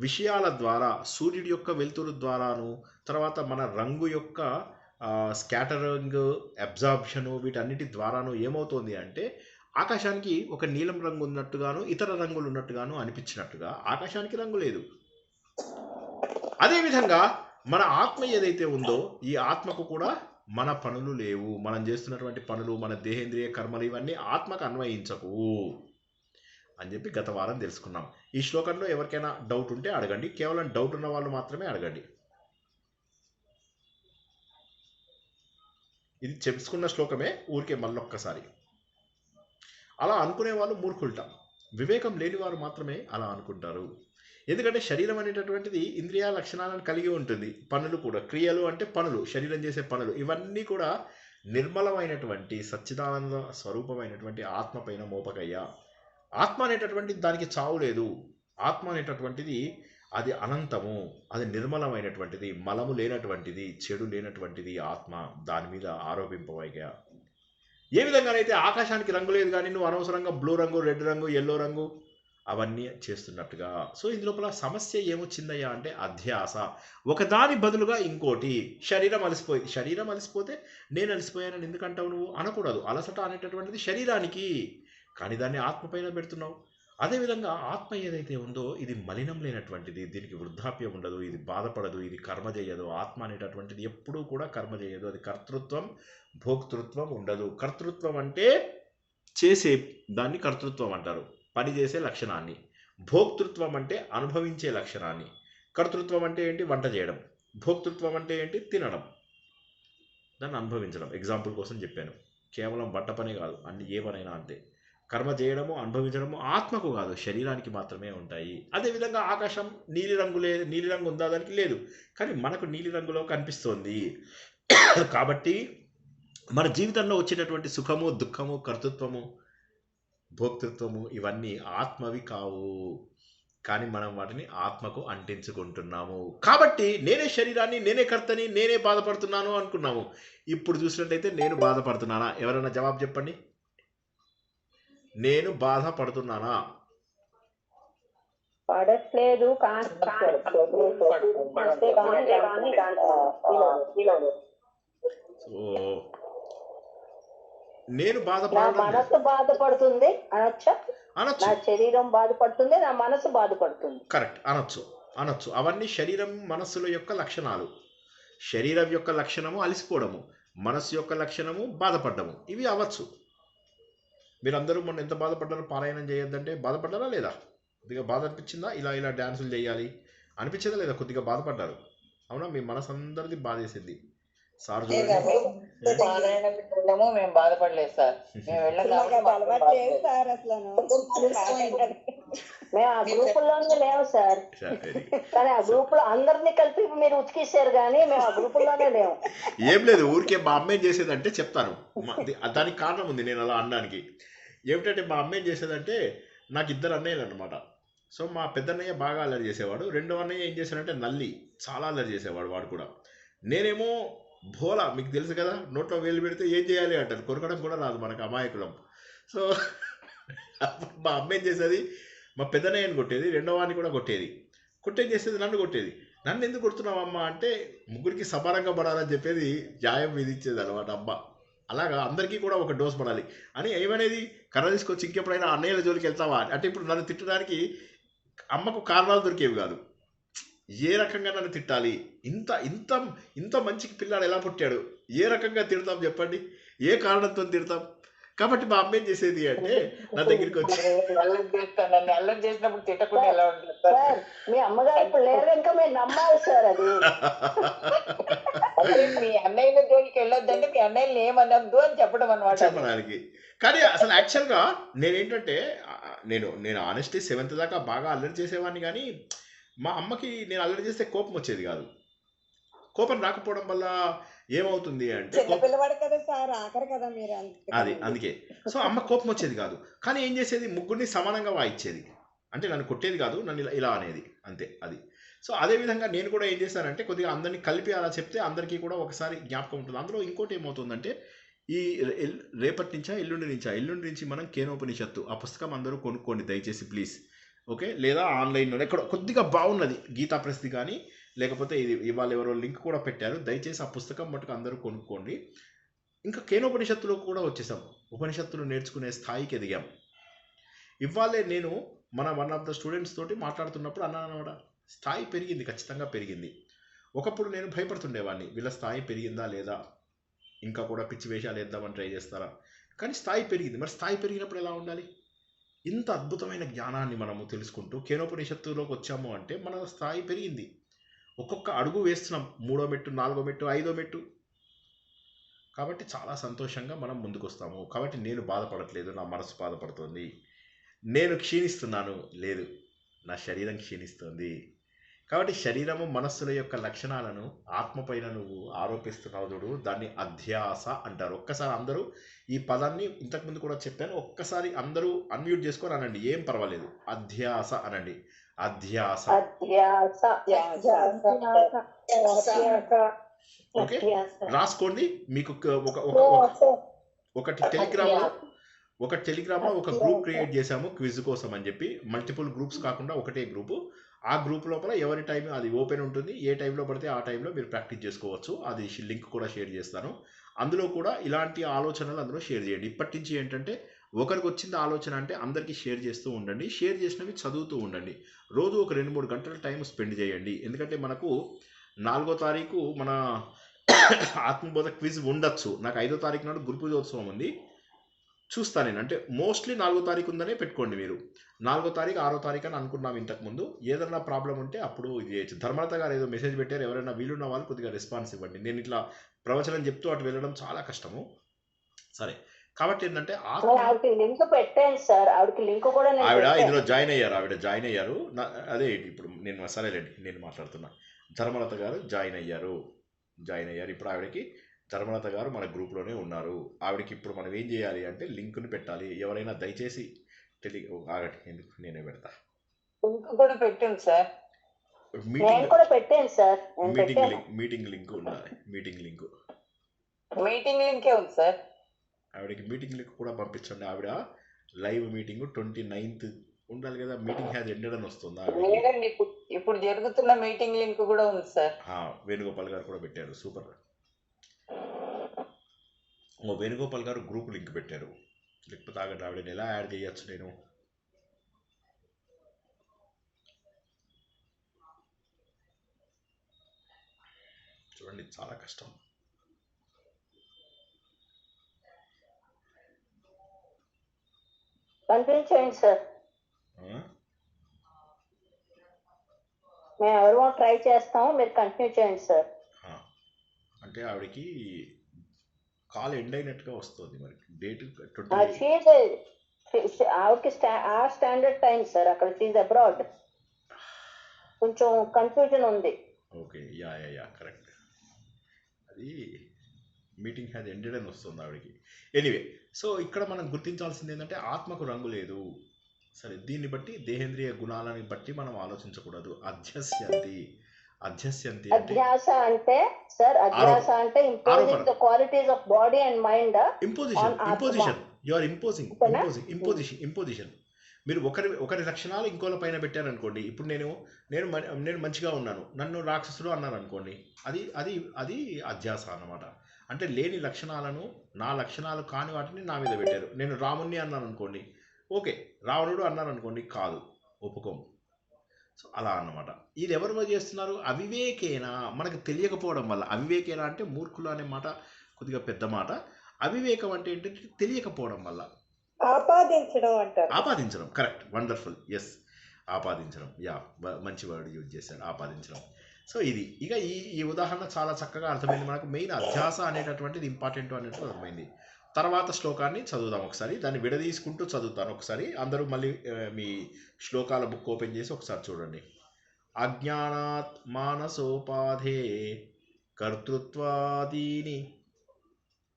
విషయాల ద్వారా, సూర్యుడి యొక్క వెలుతురు ద్వారాను, తర్వాత మన రంగు యొక్క స్కాటరింగ్, అబ్జార్ప్షను, వీటన్నిటి ద్వారాను ఏమవుతుంది అంటే ఆకాశానికి ఒక నీలం రంగు ఉన్నట్టుగాను, ఇతర రంగులు ఉన్నట్టుగాను అనిపించినట్టుగా ఆకాశానికి రంగు లేదు. అదేవిధంగా మన ఆత్మ ఏదైతే ఉందో, ఈ ఆత్మకు కూడా మన పనులు లేవు. మనం చేస్తున్నటువంటి పనులు, మన దేహేంద్రియ కర్మలు ఇవన్నీ ఆత్మకు అన్వయించకు అని చెప్పి గత వారం తెలుసుకున్నాం. ఈ శ్లోకంలో ఎవరికైనా డౌట్ ఉంటే అడగండి. కేవలం డౌట్ ఉన్న వాళ్ళు మాత్రమే అడగండి. ఇది తెలుసుకున్న శ్లోకమే, ఊరికే మళ్ళొక్కసారి. అలా అనుకునే వాళ్ళు మూర్ఖుల్ట. వివేకం లేని వారు మాత్రమే అలా అనుకుంటారు. ఎందుకంటే శరీరం అనేటటువంటిది ఇంద్రియ లక్షణాలను కలిగి ఉంటుంది. పనులు కూడా, క్రియలు అంటే పనులు, శరీరం చేసే పనులు, ఇవన్నీ కూడా నిర్మలమైనటువంటి సచ్చిదానంద స్వరూపమైనటువంటి ఆత్మ పైన మోపకయ్యా. ఆత్మ అనేటటువంటిది దానికి చావు లేదు. ఆత్మ అనేటటువంటిది అది అనంతము, అది నిర్మలమైనటువంటిది, మలము లేనటువంటిది, చెడు లేనటువంటిది ఆత్మ. దాని మీద ఆరోపింపవయ్యా. ఏ విధంగానైతే ఆకాశానికి రంగు లేదు కానీ నువ్వు అనవసరంగా బ్లూ రంగు, రెడ్ రంగు, ఎల్లో రంగు అవన్నీ చేస్తున్నట్టుగా. సో ఇందులోపల సమస్య ఏమొచ్చిందయ్యా అంటే అధ్యాస. ఒకదాని బదులుగా ఇంకోటి. శరీరం అలసిపోయింది. శరీరం అలసిపోతే నేను అలసిపోయానని ఎందుకంటావు? నువ్వు అనకూడదు. అలసట అనేటటువంటిది శరీరానికి, కానీ దాన్ని ఆత్మ పైన పెడుతున్నావు. అదేవిధంగా ఆత్మ ఏదైతే ఉందో ఇది మలినం లేనటువంటిది, దీనికి వృద్ధాప్యం ఉండదు, ఇది బాధపడదు, ఇది కర్మ చేయదు. ఆత్మ అనేటటువంటిది ఎప్పుడూ కూడా కర్మ చేయదు. అది కర్తృత్వం, భోక్తృత్వం ఉండదు. కర్తృత్వం అంటే చేసే దాన్ని కర్తృత్వం అంటారు, పని చేసే లక్షణాన్ని. భోక్తృత్వం అంటే అనుభవించే లక్షణాన్ని. కర్తృత్వం అంటే ఏంటి? వంట చేయడం. భోక్తృత్వం అంటే ఏంటి? తినడం, దాన్ని అనుభవించడం. ఎగ్జాంపుల్ కోసం చెప్పాను. కేవలం వంట పనే కాదు, అన్ని ఏ పనైనా అంతే. కర్మ చేయడము, అనుభవించడము ఆత్మకు కాదు, శరీరానికి మాత్రమే ఉంటాయి. అదేవిధంగా ఆకాశం నీలిరంగు ఉందా? దానికి లేదు, కానీ మనకు నీలిరంగులో కనిపిస్తోంది. కాబట్టి మన జీవితంలో వచ్చేటటువంటి సుఖము, దుఃఖము, కర్తృత్వము, భోక్తృత్వము ఇవన్నీ ఆత్మవి కావు, కానీ మనం వాటిని ఆత్మకు అంటించుకుంటున్నాము. కాబట్టి నేనే శరీరాన్ని, నేనే కర్తని, నేనే బాధపడుతున్నాను అనుకున్నాము. ఇప్పుడు చూసినట్లయితే నేను బాధపడుతున్నానా? ఎవరైనా జవాబు చెప్పండి. నేను బాధపడుతున్నానా? పడట్లేదు. నేను మనసు బాధపడుతుంది అనొచ్చా? నా శరీరం బాధపడుతుంది, నా మనసు బాధపడుతుంది. కరెక్ట్, అనొచ్చు. అవన్నీ శరీరం, మనస్సుల యొక్క లక్షణాలు. శరీరం యొక్క లక్షణము అలసిపోవడము, మనస్సు యొక్క లక్షణము బాధపడ్డము. ఇవి అవ్వచ్చు. మీరందరూ మొన్న ఎంత బాధపడ్డారో పారాయణం చేయొద్దంటే బాధపడ్డారా లేదా? కొద్దిగా బాధ అనిపించిందా? ఇలా ఇలా డ్యాన్సులు చేయాలి అనిపించిందా లేదా? కొద్దిగా బాధపడ్డారు అవునా? మీ మనసు అందరిది బాధేసింది. సార్ చూడండి పారాయణ పెట్టడము మేము బాధపడలేదు సార్. మేము వెళ్ళాం నాకు అది అలవాటు లేదు సార్ అసలు. మేము ఆ గ్రూపుల్లోనే లేవు సార్. కానీ ఆ గ్రూప్ లో అందరినీ కలిపి మీరు ఉతికేసారు, కానీ మేము ఆ గ్రూపుల్లోనే లేవు. ఏం లేదు, ఊరికే మా అమ్మాయి చేసేదంటే చెప్తాను. దానికి కారణం ఉంది నేను అలా అనడానికి. ఏమిటంటే మా అమ్మాయి చేసేదంటే, నాకు ఇద్దరు అన్నయ్యలు అనమాట. సో మా పెద్దన్నయ్య బాగా అల్లరి చేసేవాడు. రెండో అన్నయ్య ఏం చేశాడంటే నల్లి, చాలా అల్లరి చేసేవాడు వాడు కూడా. నేనేమో భోలా, మీకు తెలుసు కదా, నోట్లో వేలు పెడితే ఏం చేయాలి అంటారు, కొరకడం కూడా రాదు మనకు, అమాయకులం. సో అప్పుడు మా అమ్మాయి చేసేది, మా పెద్దనయ్యని కొట్టేది, రెండో వాడిని కూడా కొట్టేది. కొట్టేం చేసేది, నన్ను కొట్టేది. నన్ను ఎందుకు కొడుతున్నావమ్మా అంటే, ముగ్గురికి సమానంగా పడాలని చెప్పేది న్యాయం విధించేది అనమాట అమ్మ. అలాగా అందరికీ కూడా ఒక డోస్ పడాలి అని ఏమనేది, కర్ర తీసుకొచ్చి ఇంకెప్పుడైనా అన్నయ్యల జోలికి వెళ్తావా అంటే, ఇప్పుడు నన్ను తిట్టడానికి అమ్మకు కారణాలు దొరికేవి కాదు. ఏ రకంగా నన్ను తిట్టాలి, ఇంత ఇంత ఇంత మంచి పిల్లాడు ఎలా పుట్టాడు, ఏ రకంగా తిడతాం చెప్పండి, ఏ కారణంతో తిడతాం. కాబట్టి మా అమ్మ ఏం చేసేది అంటే, నా దగ్గరికి వచ్చి అల్లరి చేసినప్పుడు తిట్టకుండా ఎలా ఉంటుంది సార్? సార్ మీ అమ్మగారు ఇప్పుడు లేరు, ఇంకా మేము నమ్మాలి సార్ అది. అదే మీ అన్నయ్యల జోలికి వెళ్ళొద్దంటే మీ అన్నయ్యని ఏమనొద్దు అని చెప్పడం అనమాట. చెప్పడానికి. కానీ అసలు యాక్చువల్గా నేనేంటంటే, నేను ఆనెస్ట్లీ 7th దాకా బాగా అల్లరి చేసేవాడిని. కానీ మా అమ్మకి నేను అల్లరి చేస్తే కోపం వచ్చేది కాదు. కోపం రాకపోవడం వల్ల ఏమవుతుంది అంటే, చిన్నపిల్లవాడు కదా సార్, ఆఖరి కదా మీరు. అది అందుకే. సో అమ్మ కోపం వచ్చేది కాదు. కానీ ఏం చేసేది, ముగ్గురిని సమానంగా వాయించేది. అంటే నన్ను కొట్టేది కాదు, నన్ను ఇలా అనేది అంతే అది. సో అదేవిధంగా నేను కూడా ఏం చేశానంటే, కొద్దిగా అందరినీ కలిపి అలా చెప్తే అందరికీ కూడా ఒకసారి జ్ఞాపకం ఉంటుంది. అందులో ఇంకోటి ఏమవుతుందంటే, ఈ రేపటి నుంచా ఎల్లుండి నుంచి మనం కేనోపనిషత్తు ఆ పుస్తకం అందరూ కొనుక్కోండి దయచేసి ప్లీజ్. ఓకే, లేదా ఆన్లైన్లో ఎక్కడ కొద్దిగా బాగున్నది, గీతా ప్రెస్ది కానీ, లేకపోతే ఇది ఇవాళ ఎవరో లింక్ కూడా పెట్టారు, దయచేసి ఆ పుస్తకం మటుకు అందరూ కొనుక్కోండి. ఇంకా కేనోపనిషత్తులో కూడా వచ్చేసాం, ఉపనిషత్తులు నేర్చుకునే స్థాయికి ఎదిగాం. ఇవాళే నేను మన వన్ ఆఫ్ ద స్టూడెంట్స్ తోటి మాట్లాడుతున్నప్పుడు అన్నాను అనమాట, స్థాయి పెరిగింది, ఖచ్చితంగా పెరిగింది. ఒకప్పుడు నేను భయపడుతుండేవాడిని, వీళ్ళ స్థాయి పెరిగిందా లేదా, ఇంకా కూడా పిచ్చి వేషాలు వేద్దామని ట్రై చేస్తారా. కానీ స్థాయి పెరిగింది. మరి స్థాయి పెరిగినప్పుడు ఎలా ఉండాలి? ఇంత అద్భుతమైన జ్ఞానాన్ని మనము తెలుసుకుంటూ కేనోపనిషత్తులోకి వచ్చాము అంటే మన స్థాయి పెరిగింది. ఒక్కొక్క అడుగు వేస్తున్నాం, 3వ మెట్టు, 4వ మెట్టు, 5వ మెట్టు. కాబట్టి చాలా సంతోషంగా మనం ముందుకు వస్తాము. కాబట్టి నేను బాధపడట్లేదు, నా మనసు బాధపడుతుంది. నేను క్షీణిస్తున్నాను, లేదు, నా శరీరం క్షీణిస్తుంది. కాబట్టి శరీరము మనస్సుల యొక్క లక్షణాలను ఆత్మపైన నువ్వు ఆరోపిస్తున్నావు చూడు, దాన్ని అధ్యాస అంటారు. ఒక్కసారి అందరూ ఈ పదాన్ని, ఇంతకుముందు కూడా చెప్పాను, ఒక్కసారి అందరూ అన్మ్యూట్ చేసుకొని అనండి, ఏం పర్వాలేదు, అధ్యాస అనండి. అధ్యాస. ఓకే, రాసుకోండి. మీకు ఒకటి టెలిగ్రామ్లో ఒక గ్రూప్ క్రియేట్ చేశాము క్విజ్ కోసం అని చెప్పి. మల్టిపుల్ గ్రూప్స్ కాకుండా ఒకటే గ్రూపు. ఆ గ్రూప్ లోపల ఎవరి టైం అది ఓపెన్ ఉంటుంది, ఏ టైంలో పడితే ఆ టైంలో మీరు ప్రాక్టీస్ చేసుకోవచ్చు. అది లింక్ కూడా షేర్ చేస్తాను. అందులో కూడా ఇలాంటి ఆలోచనలు అందులో షేర్ చేయండి. ఇప్పటి నుంచి ఏంటంటే, ఒకరికి వచ్చింది ఆలోచన అంటే అందరికీ షేర్ చేస్తూ ఉండండి. షేర్ చేసినవి చదువుతూ ఉండండి. రోజు ఒక 2-3 గంటల టైం స్పెండ్ చేయండి. ఎందుకంటే మనకు 4వ తారీఖు మన ఆత్మబోధ క్విజ్ ఉండొచ్చు. నాకు 5వ తారీఖు నాడు గురు పూజోత్సవం ఉంది, చూస్తాను నేను. అంటే మోస్ట్లీ 4వ తారీఖు ఉందనే పెట్టుకోండి మీరు. 4వ తారీఖు 6వ తారీఖు అని అనుకున్నాం ఇంతకుముందు. ఏదైనా ప్రాబ్లం ఉంటే అప్పుడు ఇది చేయొచ్చు. ధర్మలత గారు ఏదో మెసేజ్ పెట్టారు, ఎవరైనా వీలున్న వాళ్ళు కొద్దిగా రెస్పాన్స్ ఇవ్వండి. నేను ఇట్లా ప్రవచనం చెప్తూ అటు వెళ్ళడం చాలా కష్టము. సరే, కాబట్టి ఏంటంటే లింక్ పెట్టండి సార్, ఆవిడకి లింక్ కూడా ఆవిడ ఇందులో జాయిన్ అయ్యారు. అదే ఇప్పుడు నేను సరేలేండి, నేను మాట్లాడుతున్నా. ధర్మలత గారు జాయిన్ అయ్యారు. ఇప్పుడు ఆవిడకి ధర్మలత గారు మన గ్రూప్లోనే ఉన్నారు. ఆవిడకి ఇప్పుడు మనం ఏం చేయాలి అంటే లింక్ని పెట్టాలి. ఎవరైనా దయచేసి ఆగండి, ఎందుకు నేనే పెడతా. కూడా పెట్టండి సార్, మీటింగ్ లింక్ ఉండాలి. మీటింగ్ లింకే ఉంది సార్. ఆవిడకి మీటింగ్ లింక్ కూడా పంపించండి. ఆవిడ లైవ్ మీటింగ్ 29th ఉండాలి కదా. మీటింగ్ హ్యాజ్ ఎండెడ్ అని వస్తుందా? లేదండి, ఇప్పుడు జరుగుతున్న మీటింగ్ లింక్ కూడా ఉంది సార్. వేణుగోపాల్ గారు కూడా పెట్టారు, సూపర్. వేణుగోపాల్ గారు గ్రూప్ లింక్ పెట్టారు. లేకపోతే ఆగండి, ఆవిడని ఎలా యాడ్ చేయొచ్చు నేను? చూడండి, చాలా కష్టం. కంటిన్యూ చేయండి సార్. మేము ఎవరో ట్రై చేస్తాము, మీరు కంటిన్యూ చేయండి సార్. అంటే ఆవిడకి కాల్ ఎండ్ అయినట్టుగా వస్తుంది మరి డేట్ ఆవిడకి ఆ స్టాండర్డ్ టైం సార్, అక్కడ షీజ్ అబ్రాడ్, కొంచెం కన్ఫ్యూజన్ ఉంది. Okay, yeah correct. అది మీటింగ్ హ్యాజ్ ఎండెడ్ అని వస్తుంది ఆవిడకి. ఎనీవే, సో ఇక్కడ మనం గుర్తించాల్సింది ఏంటంటే ఆత్మకు రంగు లేదు. సరే, దీన్ని బట్టి దేహేంద్రియ గుణాలని బట్టి మనం ఆలోచించకూడదు. అధ్యస్యంతి అధ్యాస అంటే సార్, అధ్యాస అంటే imposing the qualities of body and mind. Imposition you are imposition. మీరు ఒకరి లక్షణాలు ఇంకోల పైన పెట్టారనుకోండి. ఇప్పుడు నేను మంచిగా ఉన్నాను, నన్ను రాక్షసుడు అన్నారు అనుకోండి, అది అధ్యాస అన్నమాట. అంటే లేని లక్షణాలను, నా లక్షణాలు కాని వాటిని నా మీద పెట్టారు. నేను రాముణ్ణి అన్నాను అనుకోండి, ఓకే. రావణుడు అన్నారు అనుకోండి, కాదు, ఒప్పుకోము. సో అలా అన్నమాట. ఇది ఎవరు చేస్తున్నారు? అవివేకేనా, మనకు తెలియకపోవడం వల్ల. అవివేకేనా అంటే మూర్ఖులు అనే మాట కొద్దిగా పెద్ద మాట. అవివేకం అంటే ఏంటంటే తెలియకపోవడం వల్ల. ఆపాదించడం, కరెక్ట్, వండర్ఫుల్, ఎస్, ఆపాదించడం, యా, మంచి వర్డ్ యూజ్ చేశాడు, ఆపాదించడం. సో ఇది ఇక ఈ ఉదాహరణ చాలా చక్కగా అర్థమైంది మనకు. మెయిన్ అధ్యాస అనేటటువంటిది ఇంపార్టెంట్ అనేట్టు అర్థమైంది. తర్వాత శ్లోకాన్ని చదువుదాం ఒకసారి. దాన్ని విడదీసుకుంటూ చదువుతాను ఒకసారి. అందరూ మళ్ళీ మీ శ్లోకాల బుక్ ఓపెన్ చేసి ఒకసారి చూడండి. అజ్ఞానాత్ మానసోపాధే కర్తృత్వాదీని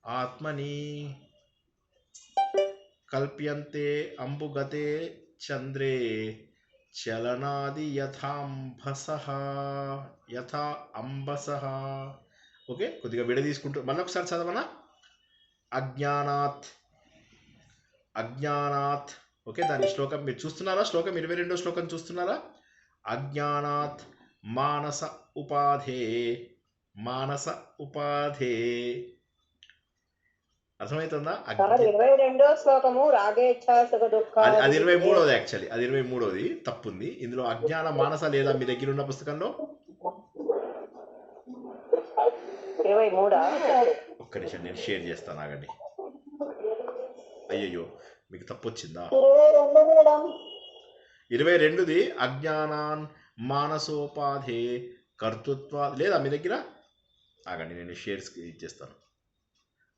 ఆత్మని కల్ప్యంతే అంబుగతే చంద్రే చలనాది యథా అంబసః. ఓకే, కొద్దిగా విడదీసుకుంటూ మళ్ళీ ఒకసారి చదవనా. అజ్ఞానాత్ ఓకే, దాని శ్లోకం మీరు చూస్తున్నారా? శ్లోకం 22వ శ్లోకం చూస్తున్నారా? అజ్ఞానాత్ మానస ఉపాధే. అర్థమవుతుందా? 22వ శ్లోకము రాగేచ్ఛాసుఖ దుఃఖాలు. అది 23వది, యాక్చువల్లీ అది 23వది, తప్పుంది. ఇందులో అజ్ఞాన మానస లేదా మీ దగ్గర ఉన్న పుస్తకంలో? 23. ఒక్క నిమిషం, నేను షేర్ చేస్తాను, ఆగండి. అయ్యయ్యో, మీకు తప్పు వచ్చిందా? 22ది అజ్ఞానాన్ మానసోపాధే కర్తృత్వ లేదా మీ దగ్గర? ఆగండి, నేను షేర్ ఇచ్చేస్తాను,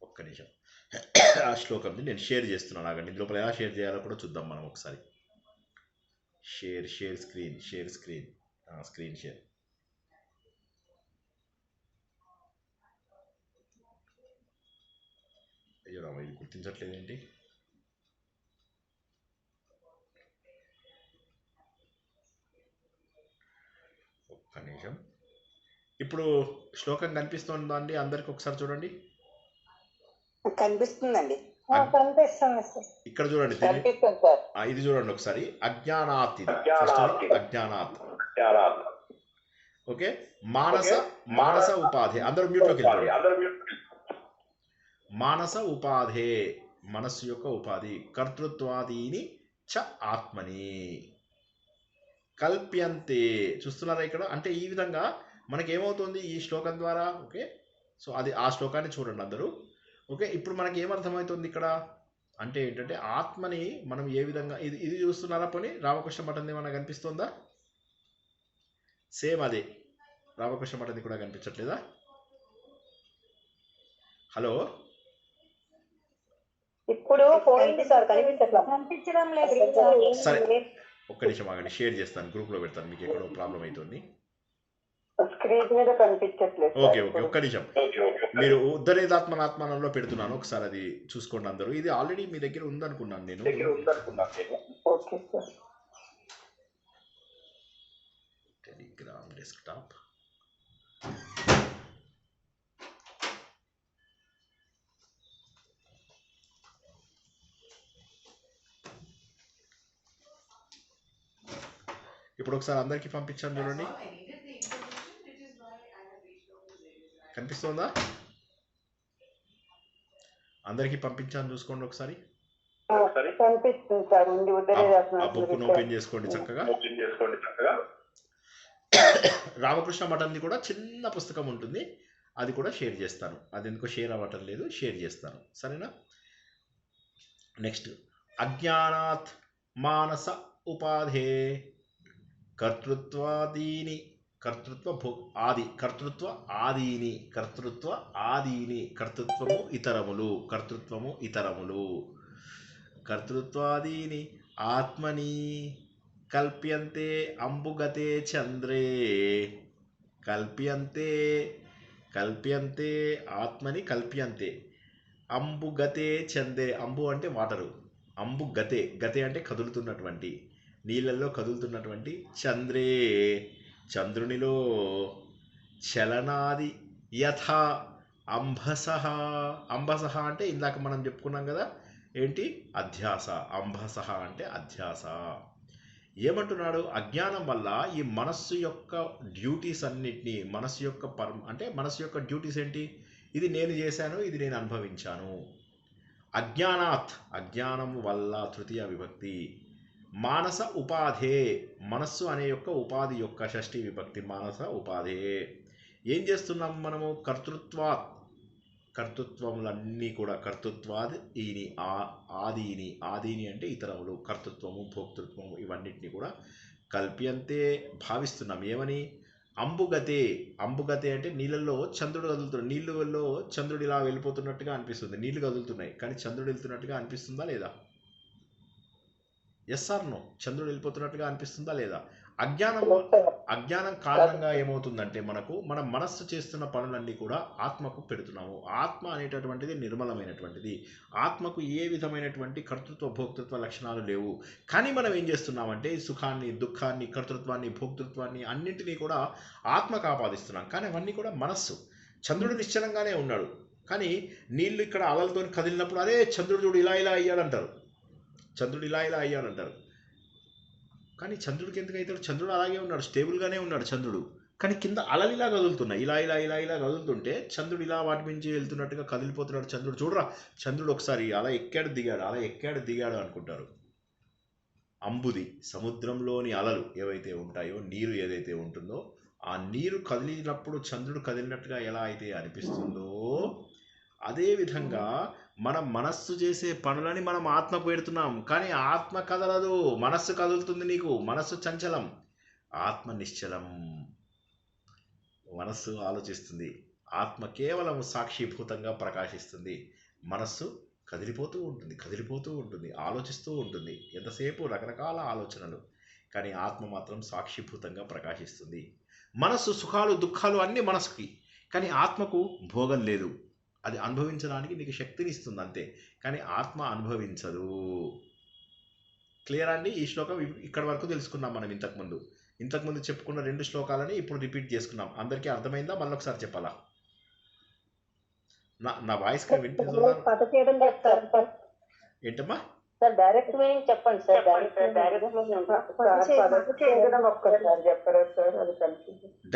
ఒక్క నిమిషం. ఆ శ్లోకంని నేను షేర్ చేస్తున్నాను, ఆగండి. లోపల ఎలా షేర్ చేయాలో కూడా చూద్దాం మనం ఒకసారి. Share screen share. అయ్యో రామ, ఇది గుర్తించట్లేదేంటి? ఒక్క నిమిషం. ఇప్పుడు శ్లోకం కనిపిస్తుందా అండి అందరికి? ఒకసారి చూడండి. కనిపిస్తుందండి. ఇక్కడ చూడండి, ఇది చూడండి ఒకసారి. అజ్ఞానాత్, ఇది అజ్ఞానాత్. ఓకే, మానస ఉపాధి. అందరూ మ్యూట్లోకి వెళ్ళిపోండి. మానస ఉపాధే, మనస్సు యొక్క ఉపాధి. కర్తృత్వాదీని చ ఆత్మని కల్ప్యంతే. చూస్తున్నారా ఇక్కడ? అంటే ఈ విధంగా మనకేమవుతుంది ఈ శ్లోకం ద్వారా? ఓకే, సో అది ఆ శ్లోకాన్ని చూడండి అందరూ. ఓకే, ఇప్పుడు మనకి ఏమర్థమవుతుంది ఇక్కడ అంటే ఏంటంటే ఆత్మని మనం ఏ విధంగా, ఇది చూస్తున్నారా? పోనీ రామకృష్ణ మఠంది మనకు కనిపిస్తుందా? సేమ్ అదే రామకృష్ణ మఠంది కూడా కనిపించట్లేదా? హలో, ఇప్పుడు పోయింది సార్, కనిపించడం లేదు. సరే, ఒక్క నిమిషం ఆగండి, షేర్ చేస్తాను, గ్రూప్లో పెడతాను. మీకు ఎక్కడో ప్రాబ్లం అవుతుంది, స్క్రీన్ మీద కనిపించట్లేదు. ఓకే, ఒక్క నిమిషం. మీరు ఉద్ధరేదాత్మనాత్మనంలో పెడుతున్నాను, ఒకసారి అది చూసుకోండి అందరూ. ఇది ఆల్రెడీ మీ దగ్గర ఉందనుకున్నాను నేను. Okay sir. Telegram desktop. ఇప్పుడు ఒకసారి అందరికీ పంపించాను చూడండి. కనిపిస్తుందా? అందరికీ పంపించాను, చూసుకోండి ఒకసారి. ఆ బుక్ను ఓపెన్ చేసుకోండి చక్కగా. రామకృష్ణ మఠంది కూడా చిన్న పుస్తకం ఉంటుంది, అది కూడా షేర్ చేస్తాను. అది ఎందుకో షేర్ అవ్వటం లేదు, షేర్ చేస్తాను, సరేనా? నెక్స్ట్ అజ్ఞానాత్ మానస ఉపాధే కర్తృత్వాదీని కర్తృత్వ ఆదీని కర్తృత్వాదీని ఆత్మని కల్ప్యంతే అంబుగతే చంద్రే కల్ప్యంతే ఆత్మని కల్ప్యంతే అంబుగతే చంద్రే. అంబు అంటే వాటరు, గతే అంటే కదులుతున్నటువంటి, నీళ్ళల్లో కదులుతున్నటువంటి, చంద్రే చంద్రునిలో, చలనాది యథా అంభసః. అంభసః అంటే ఇందాక మనం చెప్పుకున్నాం కదా ఏంటి, అధ్యాస. అంభసః అంటే అధ్యాస. ఏమంటున్నాడు, అజ్ఞానం వల్ల ఈ మనస్సు యొక్క డ్యూటీస్ అన్నిటినీ, మనస్సు యొక్క డ్యూటీస్ ఏంటి, ఇది నేను చేశాను, ఇది నేను అనుభవించాను. అజ్ఞానం వల్ల తృతీయ విభక్తి. మానస ఉపాధే, మనస్సు అనే యొక్క ఉపాధి యొక్క షష్ఠీ విభక్తి మానస ఉపాధే. ఏం చేస్తున్నాం మనము, కర్తృత్వములన్నీ కూడా ఆదీని అంటే ఇతరములు, కర్తృత్వము భోక్తృత్వము ఇవన్నిటిని కూడా కల్ప్యంతే భావిస్తున్నాం. ఏమని, అంబుగతే అంటే నీళ్ళల్లో చంద్రుడు కదులుతున్నాడు, నీళ్ళలో చంద్రుడు ఇలా వెళ్ళిపోతున్నట్టుగా అనిపిస్తుంది, నీళ్లు కదులుతున్నాయి కానీ చంద్రుడు వెళ్తున్నట్టుగా అనిపిస్తుందా లేదా, ఎస్ ఆర్ నో, చంద్రుడు వెళ్ళిపోతున్నట్టుగా అనిపిస్తుందా లేదా. అజ్ఞానం కారణంగా ఏమవుతుందంటే మన మనస్సు చేస్తున్న పనులన్నీ కూడా ఆత్మకు పెడుతున్నాము. ఆత్మ అనేటటువంటిది నిర్మలమైనటువంటిది, ఆత్మకు ఏ విధమైనటువంటి కర్తృత్వ భోక్తృత్వ లక్షణాలు లేవు. కానీ మనం ఏం చేస్తున్నామంటే సుఖాన్ని, దుఃఖాన్ని, కర్తృత్వాన్ని, భోక్తృత్వాన్ని అన్నింటినీ కూడా ఆత్మకు ఆపాదిస్తున్నాం. కానీ అవన్నీ కూడా మనస్సు. చంద్రుడు నిశ్చలంగానే ఉన్నాడు కానీ నీళ్లు ఇక్కడ అలలతో కదిలినప్పుడు అదే చంద్రుడు చూడు ఇలా అయ్యాడంటారు, కానీ చంద్రుడికి ఎందుకు అవుతాడు, చంద్రుడు అలాగే ఉన్నాడు, స్టేబుల్గానే ఉన్నాడు చంద్రుడు. కానీ కింద అలలు ఇలా కదులుతున్నాయి, ఇలా కదులుతుంటే చంద్రుడు ఇలా వాటి నుంచి వెళ్తున్నట్టుగా కదిలిపోతున్నాడు చంద్రుడు. చూడరా చంద్రుడు ఒకసారి అలా ఎక్కాడు దిగాడు అనుకుంటారు. అంబుది సముద్రంలోని అలలు ఏవైతే ఉంటాయో, నీరు ఏదైతే ఉంటుందో, ఆ నీరు కదిలినప్పుడు చంద్రుడు కదిలినట్టుగా ఎలా అయితే అనిపిస్తుందో, అదేవిధంగా మన మనస్సు చేసే పనులని మనం ఆత్మకు పెడుతున్నాం. కానీ ఆత్మ కదలదు, మనస్సు కదులుతుంది. నీకు మనస్సు చంచలం, ఆత్మ నిశ్చలం. మనస్సు ఆలోచిస్తుంది, ఆత్మ కేవలం సాక్షిభూతంగా ప్రకాశిస్తుంది. మనస్సు కదిలిపోతూ ఉంటుంది, ఆలోచిస్తూ ఉంటుంది, ఎంతసేపు రకరకాల ఆలోచనలు. కానీ ఆత్మ మాత్రం సాక్షిభూతంగా ప్రకాశిస్తుంది. మనస్సు సుఖాలు దుఃఖాలు అన్నీ మనసుకి, కానీ ఆత్మకు భోగం లేదు. అది అనుభవించడానికి నీకు శక్తిని ఇస్తుంది అంతే, కానీ ఆత్మ అనుభవించదు. క్లియర్ అండి. ఈ శ్లోకం ఇక్కడ వరకు తెలుసుకున్నాం మనం. ఇంతకుముందు చెప్పుకున్న 2 శ్లోకాలని ఇప్పుడు రిపీట్ చేసుకున్నాం. అందరికీ అర్థమైందా, మళ్ళీ ఒకసారి చెప్పాలా? నా వాయిస్ వినిపిస్తుందా? ఏంటమ్మా సార్, డైరెక్ట్ మీనింగ్ చెప్పండి sir.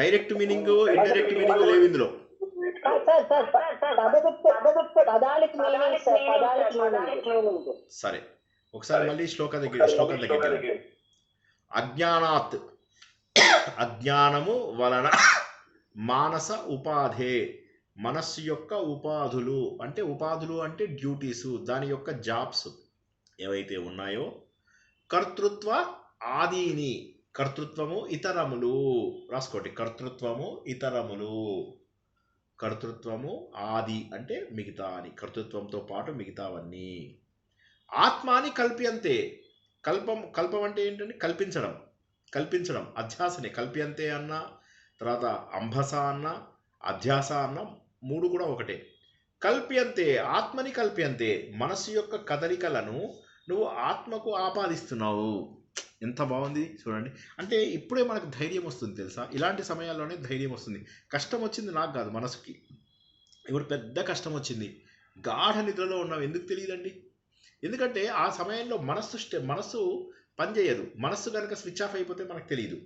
Direct meaning, indirect meaning లేవు ఇందులో. సరే, ఒకసారి మళ్ళీ శ్లోకం దగ్గర. అజ్ఞానము వలన మానస ఉపాధే, మనస్సు యొక్క ఉపాధులు అంటే డ్యూటీసు, దాని యొక్క జాబ్స్ ఏవైతే ఉన్నాయో, కర్తృత్వ ఆదీని, కర్తృత్వము ఇతరములు, రాసుకోండి, కర్తృత్వము ఆది అంటే మిగతా అని, కర్తృత్వంతో పాటు మిగతావన్నీ. ఆత్మాని కల్ప్యంతే, కల్పం అంటే ఏంటంటే కల్పించడం, అధ్యాసని. కల్ప్యంతే అన్న, తర్వాత అంభస అన్న, అధ్యాస అన్న, 3 కూడా ఒకటే. కల్ప్యంతే, ఆత్మని కల్ప్యంతే, మనస్సు యొక్క కదలికలను నువ్వు ఆత్మకు ఆపాదిస్తున్నావు. ఎంత బాగుంది చూడండి. అంటే ఇప్పుడే మనకు ధైర్యం వస్తుంది తెలుసా, ఇలాంటి సమయాల్లోనే ధైర్యం వస్తుంది. కష్టం వచ్చింది నాకు కాదు, మనసుకి. ఇప్పుడు పెద్ద కష్టం వచ్చింది, గాఢ నిద్రలో ఉన్నాం, ఎందుకు తెలియదండి? ఎందుకంటే ఆ సమయంలో మనస్సు పనిచేయదు. మనస్సు కనుక స్విచ్ ఆఫ్ అయిపోతే మనకు తెలియదు.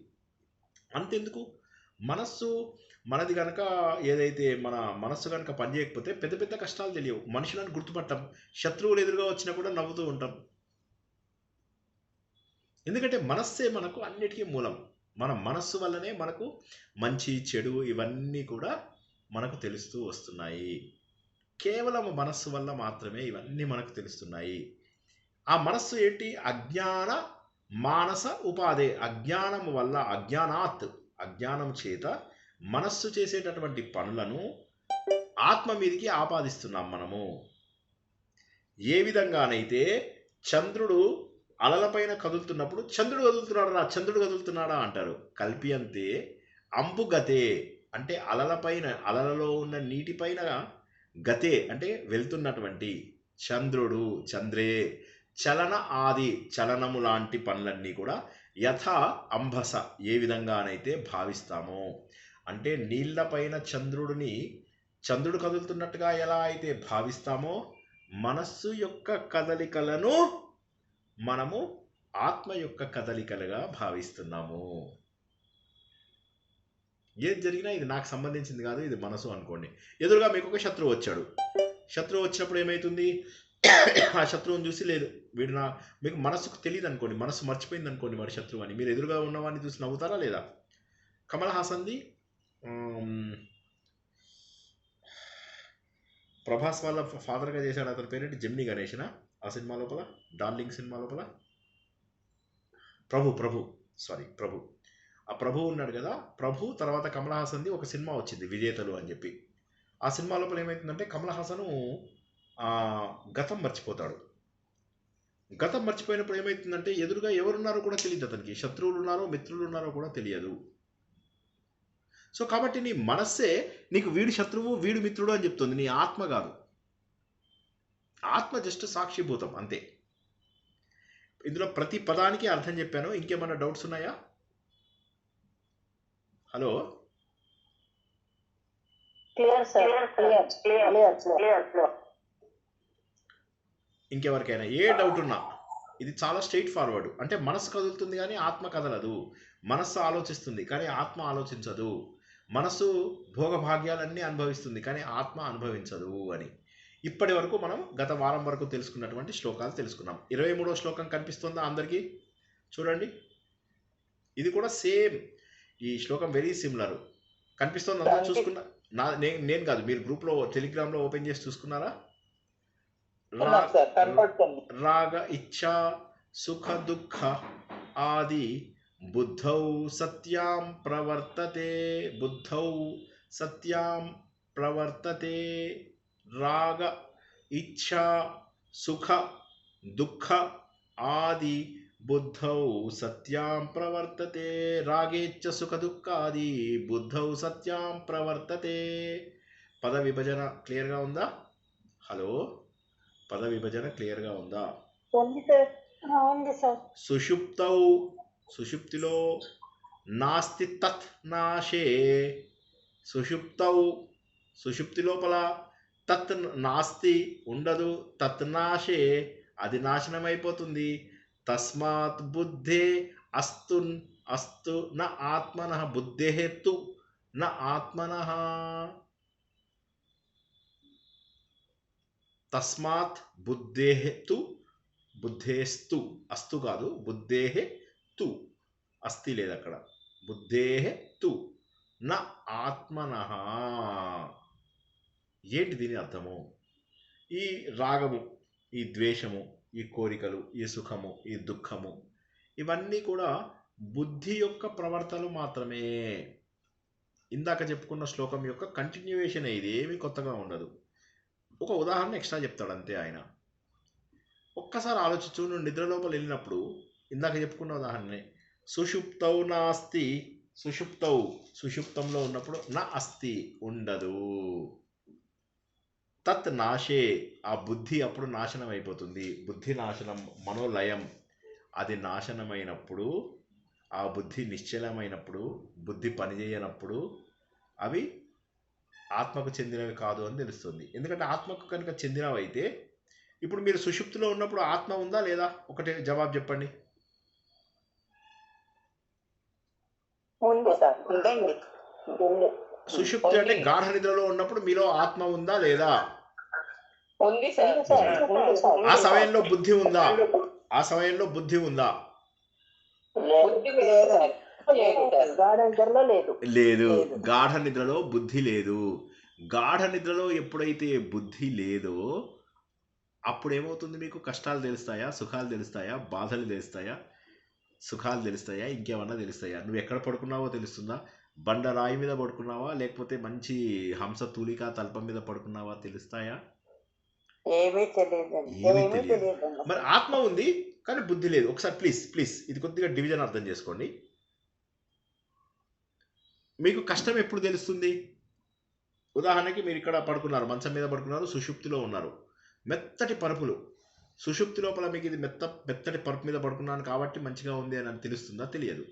అంతెందుకు, మనది కనుక ఏదైతే మన మనస్సు కనుక పనిచేయకపోతే పెద్ద పెద్ద కష్టాలు తెలియవు. మనుషులను గుర్తుపట్టాం, శత్రువులు ఎదురుగా వచ్చినా కూడా నవ్వుతూ ఉంటాం. ఎందుకంటే మనస్సే మనకు అన్నిటికీ మూలం. మన మనస్సు వల్లనే మనకు మంచి చెడు ఇవన్నీ కూడా మనకు తెలుస్తూ వస్తున్నాయి. కేవలం మనస్సు వల్ల మాత్రమే ఇవన్నీ మనకు తెలుస్తున్నాయి. ఆ మనస్సు ఏంటి? అజ్ఞాన మానస ఉపాధి. అజ్ఞానం వల్ల, అజ్ఞానం చేత మనస్సు చేసేటటువంటి పనులను ఆత్మ మీదికి ఆపాదిస్తున్నాం మనము. ఏ విధంగానైతే చంద్రుడు అలలపైన కదులుతున్నప్పుడు చంద్రుడు కదులుతున్నాడా అంటారు. కల్పియంతే అంబుగతే అంటే అలలలో ఉన్న నీటిపైన గతే అంటే వెళ్తున్నటువంటి చంద్రే చలన ఆది చలనము లాంటి పనులన్నీ కూడా యథా అంబస ఏ విధంగానైతే భావిస్తామో, అంటే నీళ్లపైన చంద్రుడు కదులుతున్నట్టుగా ఎలా అయితే భావిస్తామో, మనస్సు యొక్క కదలికలను మనము ఆత్మ యొక్క కదలికలుగా భావిస్తున్నాము. ఏది జరిగినా ఇది నాకు సంబంధించింది కాదు, ఇది మనసు అనుకోండి. ఎదురుగా మీకు ఒక శత్రువు వచ్చాడు. శత్రువు వచ్చినప్పుడు ఏమవుతుంది? ఆ శత్రువుని చూసి లేదు మీకు మనసుకు తెలియదు అనుకోండి, మనసు మర్చిపోయింది అనుకోండి వాడి శత్రువు అని. మీరు ఎదురుగా ఉన్నవాడిని చూసి నవ్వుతారా లేదా? కమల్ హాసన్ది ప్రభాస్ వాళ్ళ ఫాదర్గా చేశాడు, అతని పేరేంటి? జెమిని గణేషనా ఆ సినిమా లోపల, డార్లింగ్ సినిమా లోపల? ప్రభు. ఆ ప్రభు ఉన్నాడు కదా, ప్రభు తర్వాత కమల్ హాసన్ది ఒక సినిమా వచ్చింది విజేతలు అని చెప్పి. ఆ సినిమా లోపల ఏమవుతుందంటే కమల్ హాసను గతం మర్చిపోతాడు. గతం మర్చిపోయినప్పుడు ఏమవుతుందంటే ఎదురుగా ఎవరున్నారో కూడా తెలియదు అతనికి, శత్రువులు ఉన్నారో మిత్రులు ఉన్నారో కూడా తెలియదు. సో కాబట్టి నీ మనస్సే నీకు వీడు శత్రువు వీడు మిత్రుడు అని చెప్తుంది, నీ ఆత్మ కాదు. ఆత్మ జస్ట్ సాక్షిభూతం అంతే. ఇందులో ప్రతి పదానికి అర్థం చెప్పాను. ఇంకేమన్నా డౌట్స్ ఉన్నాయా? హలో, ఇంకెవరికైనా ఏ డౌట్ ఉన్నా? ఇది చాలా స్ట్రైట్ ఫార్వర్డ్. అంటే మనస్సు కదులుతుంది కానీ ఆత్మ కదలదు. మనస్సు ఆలోచిస్తుంది కానీ ఆత్మ ఆలోచించదు. మనస్సు భోగభాగ్యాలన్నీ అనుభవిస్తుంది కానీ ఆత్మ అనుభవించదు అని ఇప్పటి వరకు మనం గత వారం వరకు తెలుసుకున్నటువంటి శ్లోకాలు తెలుసుకున్నాం. 23వ శ్లోకం కనిపిస్తుందా అందరికీ? చూడండి, ఇది కూడా సేమ్. ఈ శ్లోకం వెరీ సిమిలర్. కనిపిస్తుంది అందరూ చూసుకున్నా? నేను కాదు, మీరు గ్రూప్లో టెలిగ్రామ్లో ఓపెన్ చేసి చూసుకున్నారా? రాగ ఇచ్ఛా సుఖ దుఃఖ ఆది బుద్ధౌ సత్యాం ప్రవర్తతే. రాగ ఇచ్ఛా సుఖ దుఃఖ ఆది బుద్ధౌ సత్యాం ప్రవర్తతే. రాగేచ్ఛ సుఖ దుఃఖాది బుద్ధౌ సత్యాం ప్రవర్తతే. పద విభజన క్లియర్గా ఉందా? హలో, పద విభజన క్లియర్గా ఉందా? సుషుప్తౌ సుషుప్తిలో నాస్తి తత్ నాశే. సుషుప్తి లోపల తత్ నాస్తి ఉండదు, తత్ నాశే అది నాశనం అయిపోతుంది. తస్మాత్ బుద్ధే అస్తు న ఆత్మనః బుద్ధేః తు న ఆత్మనః. తస్మాత్ బుద్ధేః తు బుద్ధేస్తు అస్తు కాదు, బుద్ధేః తు అస్తి లేదు అక్కడ, బుద్ధేః తు న ఆత్మనః. ఏంటి దీని అర్థము? ఈ రాగము, ఈ ద్వేషము, ఈ కోరికలు, ఈ సుఖము, ఈ దుఃఖము ఇవన్నీ కూడా బుద్ధి యొక్క ప్రవర్తనలు మాత్రమే. ఇందాక చెప్పుకున్న శ్లోకం యొక్క కంటిన్యూయేషన్. ఇది ఏమీ కొత్తగా ఉండదు. ఒక ఉదాహరణ ఎక్స్ట్రా చెప్తాడు అంతే ఆయన. ఒక్కసారి ఆలోచించు, నువ్వు నిద్ర లోపల వెళ్ళినప్పుడు ఇందాక చెప్పుకున్న ఉదాహరణనే. సుషుప్తౌ నాస్తి, సుషుప్తంలో ఉన్నప్పుడు నా అస్తి ఉండదు. తత్ నాశే ఆ బుద్ధి అప్పుడు నాశనం అయిపోతుంది. బుద్ధి నాశనం, మనోలయం, అది నాశనమైనప్పుడు, ఆ బుద్ధి నిశ్చలమైనప్పుడు, బుద్ధి పనిచేయనప్పుడు అవి ఆత్మకు చెందినవి కాదు అని తెలుస్తుంది. ఎందుకంటే ఆత్మకు కనుక చెందినవైతే, ఇప్పుడు మీరు సుషుప్తిలో ఉన్నప్పుడు ఆత్మ ఉందా లేదా? ఒకటే జవాబు చెప్పండి. సుషుప్తి అంటే గాఢ నిద్రలో ఉన్నప్పుడు మీలో ఆత్మ ఉందా లేదా? ఆ సమయంలో బుద్ధి ఉందా? లేదు. గాఢ నిద్రలో బుద్ధి లేదు. గాఢ నిద్రలో ఎప్పుడైతే బుద్ధి లేదో అప్పుడు ఏమవుతుంది? మీకు కష్టాలు తెలుస్తాయా, సుఖాలు తెలుస్తాయా, బాధలు తెలుస్తాయా, సుఖాలు తెలుస్తాయా, ఇంకేమన్నా తెలుస్తాయా? నువ్వు ఎక్కడ పడుకున్నావో తెలుస్తుందా? బండరాయి మీద పడుకున్నావా, లేకపోతే మంచి హంస తూలికా తల్పం మీద పడుకున్నావా తెలుస్తాయా? ఏమీ తెలియదండి, ఏమీ ఏమీ తెలియదు. తెలియదండి. మరి ఆత్మ ఉంది కానీ బుద్ధి లేదు. ఒకసారి ప్లీజ్ ప్లీజ్ ఇది కొద్దిగా డివిజన్ అర్థం చేసుకోండి. మీకు కష్టం ఎప్పుడు తెలుస్తుంది? ఉదాహరణకి మీరు ఇక్కడ పడుకున్నారు, మంచం మీద పడుకున్నారు, సుషుప్తిలో ఉన్నారు, మెత్తటి పరుపులు. సుషుప్తి లోపల మీకు ఇది మెత్తటి పరుపు మీద పడుకున్నాను కాబట్టి మంచిగా ఉంది అని తెలుస్తుందా? తెలియదు.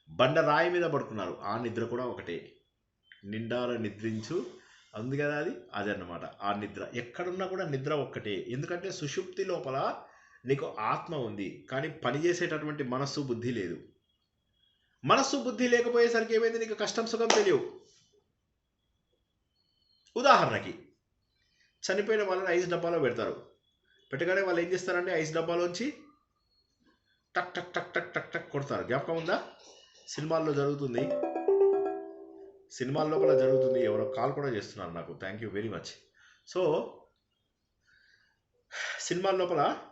బండరాయి మీద పడుకున్నారు, ఆ నిద్ర కూడా ఒకటే. నిండార నిద్రించు ఉంది కదా, అది అన్నమాట. ఆ నిద్ర ఎక్కడున్నా కూడా నిద్ర ఒక్కటే. ఎందుకంటే సుషుప్తి లోపల నీకు ఆత్మ ఉంది కానీ పనిచేసేటటువంటి మనస్సు బుద్ధి లేదు. మనస్సు బుద్ధి లేకపోయేసరికి ఏమైంది? నీకు కష్టం సుఖం తెలియవు. ఉదాహరణకి చనిపోయిన వాళ్ళని ఐస్ డబ్బాలో పెడతారు. పెట్టగానే వాళ్ళు ఏం చేస్తారంటే ఐస్ డబ్బాలోంచి టక్ టక్ టక్ టక్ టక్ టక్ కొడతారు. జ్ఞాపకం ఉందా? సినిమాల్లో జరుగుతుంది, సినిమాల లోపల జరుగుతుంది. ఎవరో కాల్ కూడా చేస్తున్నారు నాకు, thank you very much. So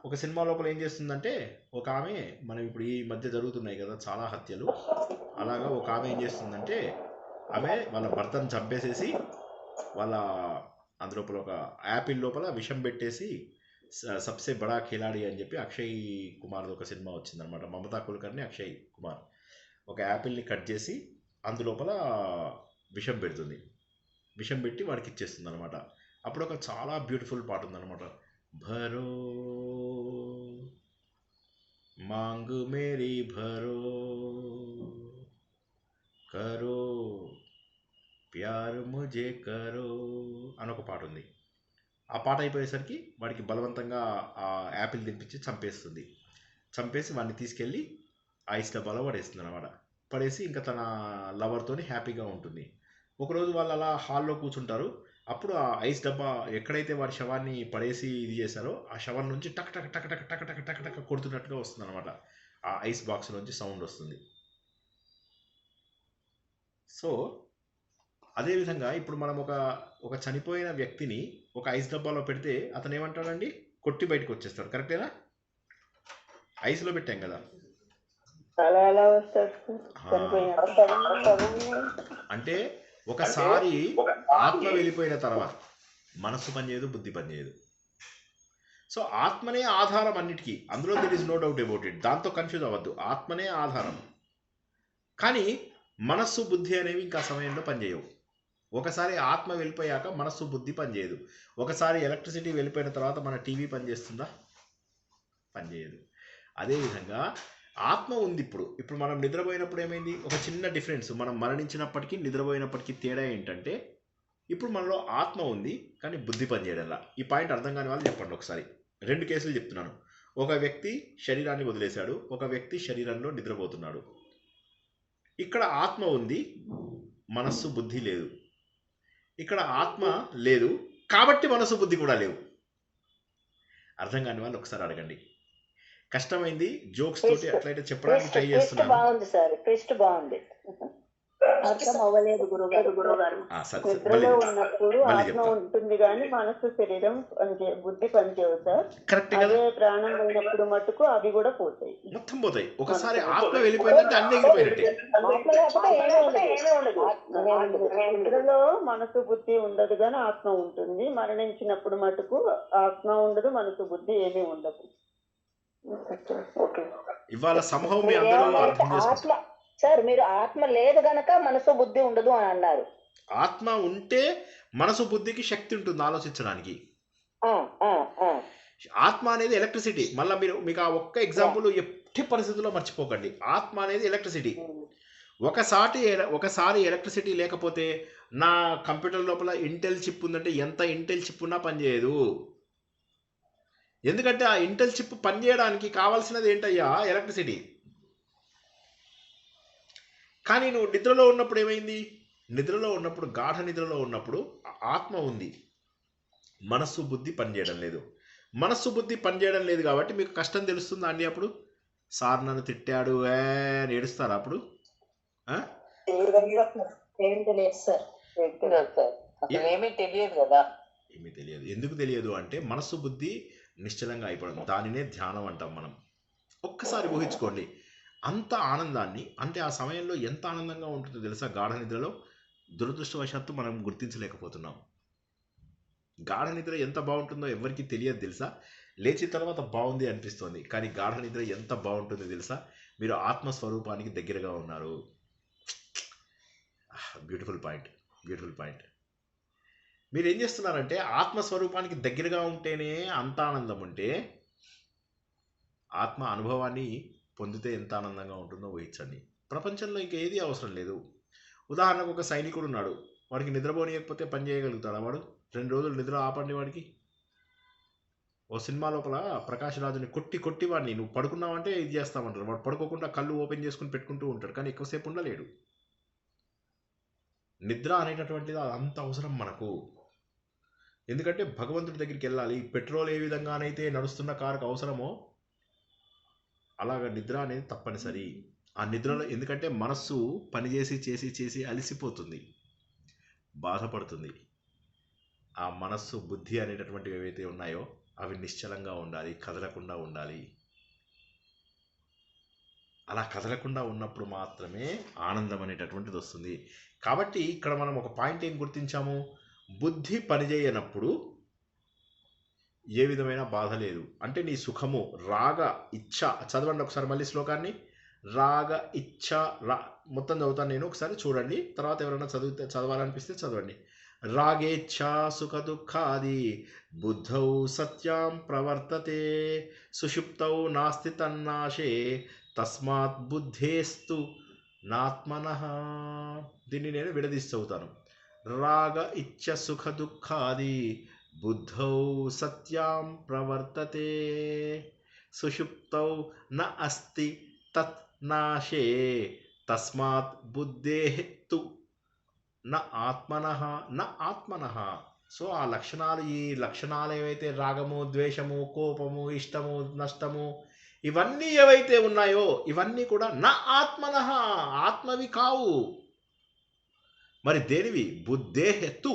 ఒక సినిమా లోపల ఏం చేస్తుందంటే, ఒక ఆమె, మనం ఇప్పుడు ఈ మధ్య జరుగుతున్నాయి కదా చాలా హత్యలు, అలాగా ఒక ఆమె ఏం చేస్తుందంటే, ఆమె వాళ్ళ భర్తను చంపేసేసి వాళ్ళ అందులోపల ఒక యాపిల్ లోపల విషం పెట్టేసి సబ్సే బడా ఖిలాడి అని చెప్పి అక్షయ్ కుమార్ది ఒక సినిమా వచ్చిందనమాట. మమతా కుల్కర్ని అక్షయ్ కుమార్ ఒక యాపిల్ని కట్ చేసి అందులోపల విషం పెడుతుంది. విషం పెట్టి వాడికి ఇచ్చేస్తుంది అనమాట. అప్పుడు ఒక చాలా బ్యూటిఫుల్ పాట ఉందన్నమాట. భరో మాంగ్ మేరీ భరో కరో ప్యార్ ముజే కరో అని ఒక పాట ఉంది. ఆ పాట అయిపోయేసరికి వాడికి బలవంతంగా ఆ యాపిల్ తినిపించి చంపేస్తుంది. చంపేసి వాడిని తీసుకెళ్ళి ఐస్ డబ్బాలో పడేస్తుంది అనమాట. పడేసి ఇంకా తన లవర్తోని హ్యాపీగా ఉంటుంది. ఒకరోజు వాళ్ళు అలా హాల్లో కూర్చుంటారు. అప్పుడు ఆ ఐస్ డబ్బా ఎక్కడైతే వాడి శవాన్ని పడేసి ఇది చేశారో ఆ శవం నుంచి టక్ టక్ టక్ టక్ టక్ టక్ టక్ టక్ కొడుతున్నట్టుగా వస్తుంది అనమాట. ఆ ఐస్ బాక్స్ నుంచి సౌండ్ వస్తుంది. సో అదేవిధంగా ఇప్పుడు మనం ఒక చనిపోయిన వ్యక్తిని ఒక ఐస్ డబ్బాలో పెడితే అతను ఏమంటాడండి? కొట్టి బయటకు వచ్చేస్తాడు. కరెక్టేనా? ఐస్లో పెట్టాం కదా. అలా ఎలా వస్తాడు? అంటే ఒకసారి ఆత్మ వెళ్ళిపోయిన తర్వాత మనస్సు పనిచేయదు, బుద్ధి పనిచేయదు. సో ఆత్మనే ఆధారం అన్నిటికీ, అందులో there is no doubt about it. దాంతో కన్ఫ్యూజ్ అవ్వద్దు. ఆత్మనే ఆధారం. కానీ మనస్సు బుద్ధి అనేవి ఇంకా సమయంలో పనిచేయవు. ఒకసారి ఆత్మ వెళ్ళిపోయాక మనస్సు బుద్ధి పనిచేయదు. ఒకసారి ఎలక్ట్రిసిటీ వెళ్ళిపోయిన తర్వాత మన టీవీ పనిచేస్తుందా? పనిచేయదు. అదేవిధంగా ఆత్మ ఉంది. ఇప్పుడు మనం నిద్రపోయినప్పుడు ఏమైంది? ఒక చిన్న డిఫరెన్స్. మనం మరణించినప్పటికీ నిద్రపోయినప్పటికీ తేడా ఏంటంటే, ఇప్పుడు మనలో ఆత్మ ఉంది కానీ బుద్ధి పనిచేయడంలా. ఈ పాయింట్ అర్థం కాని వాళ్ళు చెప్పండి ఒకసారి. 2 కేసులు చెప్తున్నాను. ఒక వ్యక్తి శరీరాన్ని వదిలేశాడు, ఒక వ్యక్తి శరీరంలో నిద్రపోతున్నాడు. ఇక్కడ ఆత్మ ఉంది, మనస్సు బుద్ధి లేదు. ఇక్కడ ఆత్మ లేదు కాబట్టి మనస్సు బుద్ధి కూడా లేవు. అర్థం కాని వాళ్ళు ఒకసారి అడగండి. కష్టమైంది, జోక్స్ తోటి అట్లయితే చెప్పడానికి ట్రై చేస్తున్నాను. బాగుంది సార్, ట్విస్ట్ బాగుంది. అర్థం అవ్వలేదు గురుగారు. నిద్రలో ఉన్నప్పుడు ఆత్మ ఉంటుంది కానీ మనసు, శరీరం బుద్ధి పనిచేయవు సార్. కరెక్ట్ అదే ప్రాణం పోయినప్పుడు మటుకు అవి కూడా పోతాయి, మొత్తం పోతాయి. ఒకసారి ఆత్మ వెళ్ళిపోయిందంటే అన్ని ఎగిరిపోయినట్టే. నిద్రలో మనసు బుద్ధి ఉండదు కానీ ఆత్మ ఉంటుంది. మరణించినప్పుడు మటుకు ఆత్మ ఉండదు, మనసు బుద్ధి ఏమీ ఉండదు. ఇవాళ సంభవం మీ అందరూ అర్థం చేసుకుంటారు. సార్ మీరు ఆత్మ లేదు గనక మనసు బుద్ధి ఉండదు అని అన్నారు. ఆత్మ ఉంటే మనసు బుద్ధికి శక్తి ఉంటుంది ఆలోచించడానికి. ఆత్మ అనేది ఎలక్ట్రిసిటీ. మళ్ళీ మీకు ఆ ఒక్క ఎగ్జాంపుల్ ఎట్టి పరిస్థితుల్లో మర్చిపోకండి. ఆత్మ అనేది ఎలక్ట్రిసిటీ. ఒకసారి ఎలక్ట్రిసిటీ లేకపోతే నా కంప్యూటర్ లోపల ఇంటెల్ చిప్ ఉందంటే ఎంత ఇంటెల్ చిప్ ఉన్నా పనిచేయదు. ఎందుకంటే ఆ ఇంటెల్ చిప్ పనిచేయడానికి కావాల్సినది ఏంటయ్యా? ఎలక్ట్రిసిటీ. కానీ నువ్వు నిద్రలో ఉన్నప్పుడు ఏమైంది? నిద్రలో ఉన్నప్పుడు, గాఢ నిద్రలో ఉన్నప్పుడు ఆత్మ ఉంది, మనస్సు బుద్ధి పనిచేయడం లేదు. మనస్సు బుద్ధి పనిచేయడం లేదు కాబట్టి మీకు కష్టం తెలుస్తుందా అండి? అప్పుడు సార్ నన్ను తిట్టాడు అని ఏడుస్తారా అప్పుడు? ఏమీ తెలియదు కదా. ఏమీ తెలియదు. ఎందుకు తెలియదు అంటే మనస్సు బుద్ధి నిశ్చలంగా అయిపోవడం, దానినే ధ్యానం అంటాం మనం. ఒక్కసారి ఊహించుకోండి అంత ఆనందాన్ని. అంటే ఆ సమయంలో ఎంత ఆనందంగా ఉంటుందో తెలుసా గాఢ నిద్రలో. దురదృష్టవశాత్తు మనం గుర్తించలేకపోతున్నాం. గాఢ నిద్ర ఎంత బాగుంటుందో ఎవరికి తెలియదు తెలుసా. లేచిన తర్వాత బాగుంది అనిపిస్తుంది, కానీ గాఢ నిద్ర ఎంత బాగుంటుందో తెలుసా. మీరు ఆత్మస్వరూపానికి దగ్గరగా ఉన్నారు. Beautiful point, beautiful point. మీరు ఏం చేస్తున్నారంటే ఆత్మస్వరూపానికి దగ్గరగా ఉంటేనే అంత ఆనందం ఉంటే ఆత్మ అనుభవాన్ని పొందితే ఎంత ఆనందంగా ఉంటుందో ఊహించండి. ప్రపంచంలో ఇంకా ఏది అవసరం లేదు. ఉదాహరణకు ఒక సైనికుడు ఉన్నాడు, వాడికి నిద్రపోనియకపోతే పని చేయగలుగుతాడా వాడు? 2 రోజులు నిద్ర ఆపండి వాడికి. ఓ సినిమా లోపల ప్రకాష్ రాజుని కొట్టి వాడిని నువ్వు పడుకున్నావంటే ఇది చేస్తామంటారు. వాడు పడుకోకుండా కళ్ళు ఓపెన్ చేసుకుని పెట్టుకుంటూ ఉంటాడు, కానీ ఎక్కువసేపు ఉండలేడు. నిద్ర అనేటటువంటిది అంత అవసరం మనకు. ఎందుకంటే భగవంతుడి దగ్గరికి వెళ్ళాలి. పెట్రోల్ ఏ విధంగానైతే నడుస్తున్న కారుకు అవసరమో అలాగ నిద్ర అనేది తప్పనిసరి. ఆ నిద్రలో ఎందుకంటే మనస్సు పనిచేసి చేసి చేసి అలసిపోతుంది, బాధపడుతుంది. ఆ మనస్సు బుద్ధి అనేటటువంటివి ఏవైతే ఉన్నాయో అవి నిశ్చలంగా ఉండాలి, కదలకుండా ఉండాలి. అలా కదలకుండా ఉన్నప్పుడు మాత్రమే ఆనందం అనేటటువంటిది వస్తుంది. కాబట్టి ఇక్కడ మనం ఒక పాయింట్ ఏం గుర్తించాము, బుద్ధి పనిచేయనప్పుడు ఏ విధమైన బాధ లేదు. అంటే నీ సుఖము రాగ ఇచ్ఛ. చదవండి ఒకసారి మళ్ళీ శ్లోకాన్ని. రాగ ఇచ్ఛ మొత్తం చదువుతాను నేను, ఒకసారి చూడండి. తర్వాత ఎవరైనా చదవాలనిపిస్తే చదవండి. రాగేచ్ఛ సుఖ దుఃఖాది బుద్ధౌ సత్యాం ప్రవర్తతే సుషుప్తౌ నాస్తి తన్నాశే తస్మాత్ బుద్ధేస్తు నాత్మనః. దీన్ని నేను విడదీసి చదువుతాను. రాగ ఇచ్ఛ సుఖ దుఃఖాది బుద్ధౌ సత్యాం ప్రవర్తతే సుషుప్తౌ న అస్తి తత్ నాశే తస్మాత్ బుద్ధేః తు న ఆత్మనః న ఆత్మనః. సో ఆ లక్షణాలు, ఈ లక్షణాలు ఏవైతే రాగము, ద్వేషము, కోపము, ఇష్టము, నష్టము ఇవన్నీ ఏవైతే ఉన్నాయో ఇవన్నీ కూడా నా ఆత్మనః, ఆత్మవి కావు. మరి దేనివి? బుద్ధేహెత్తు,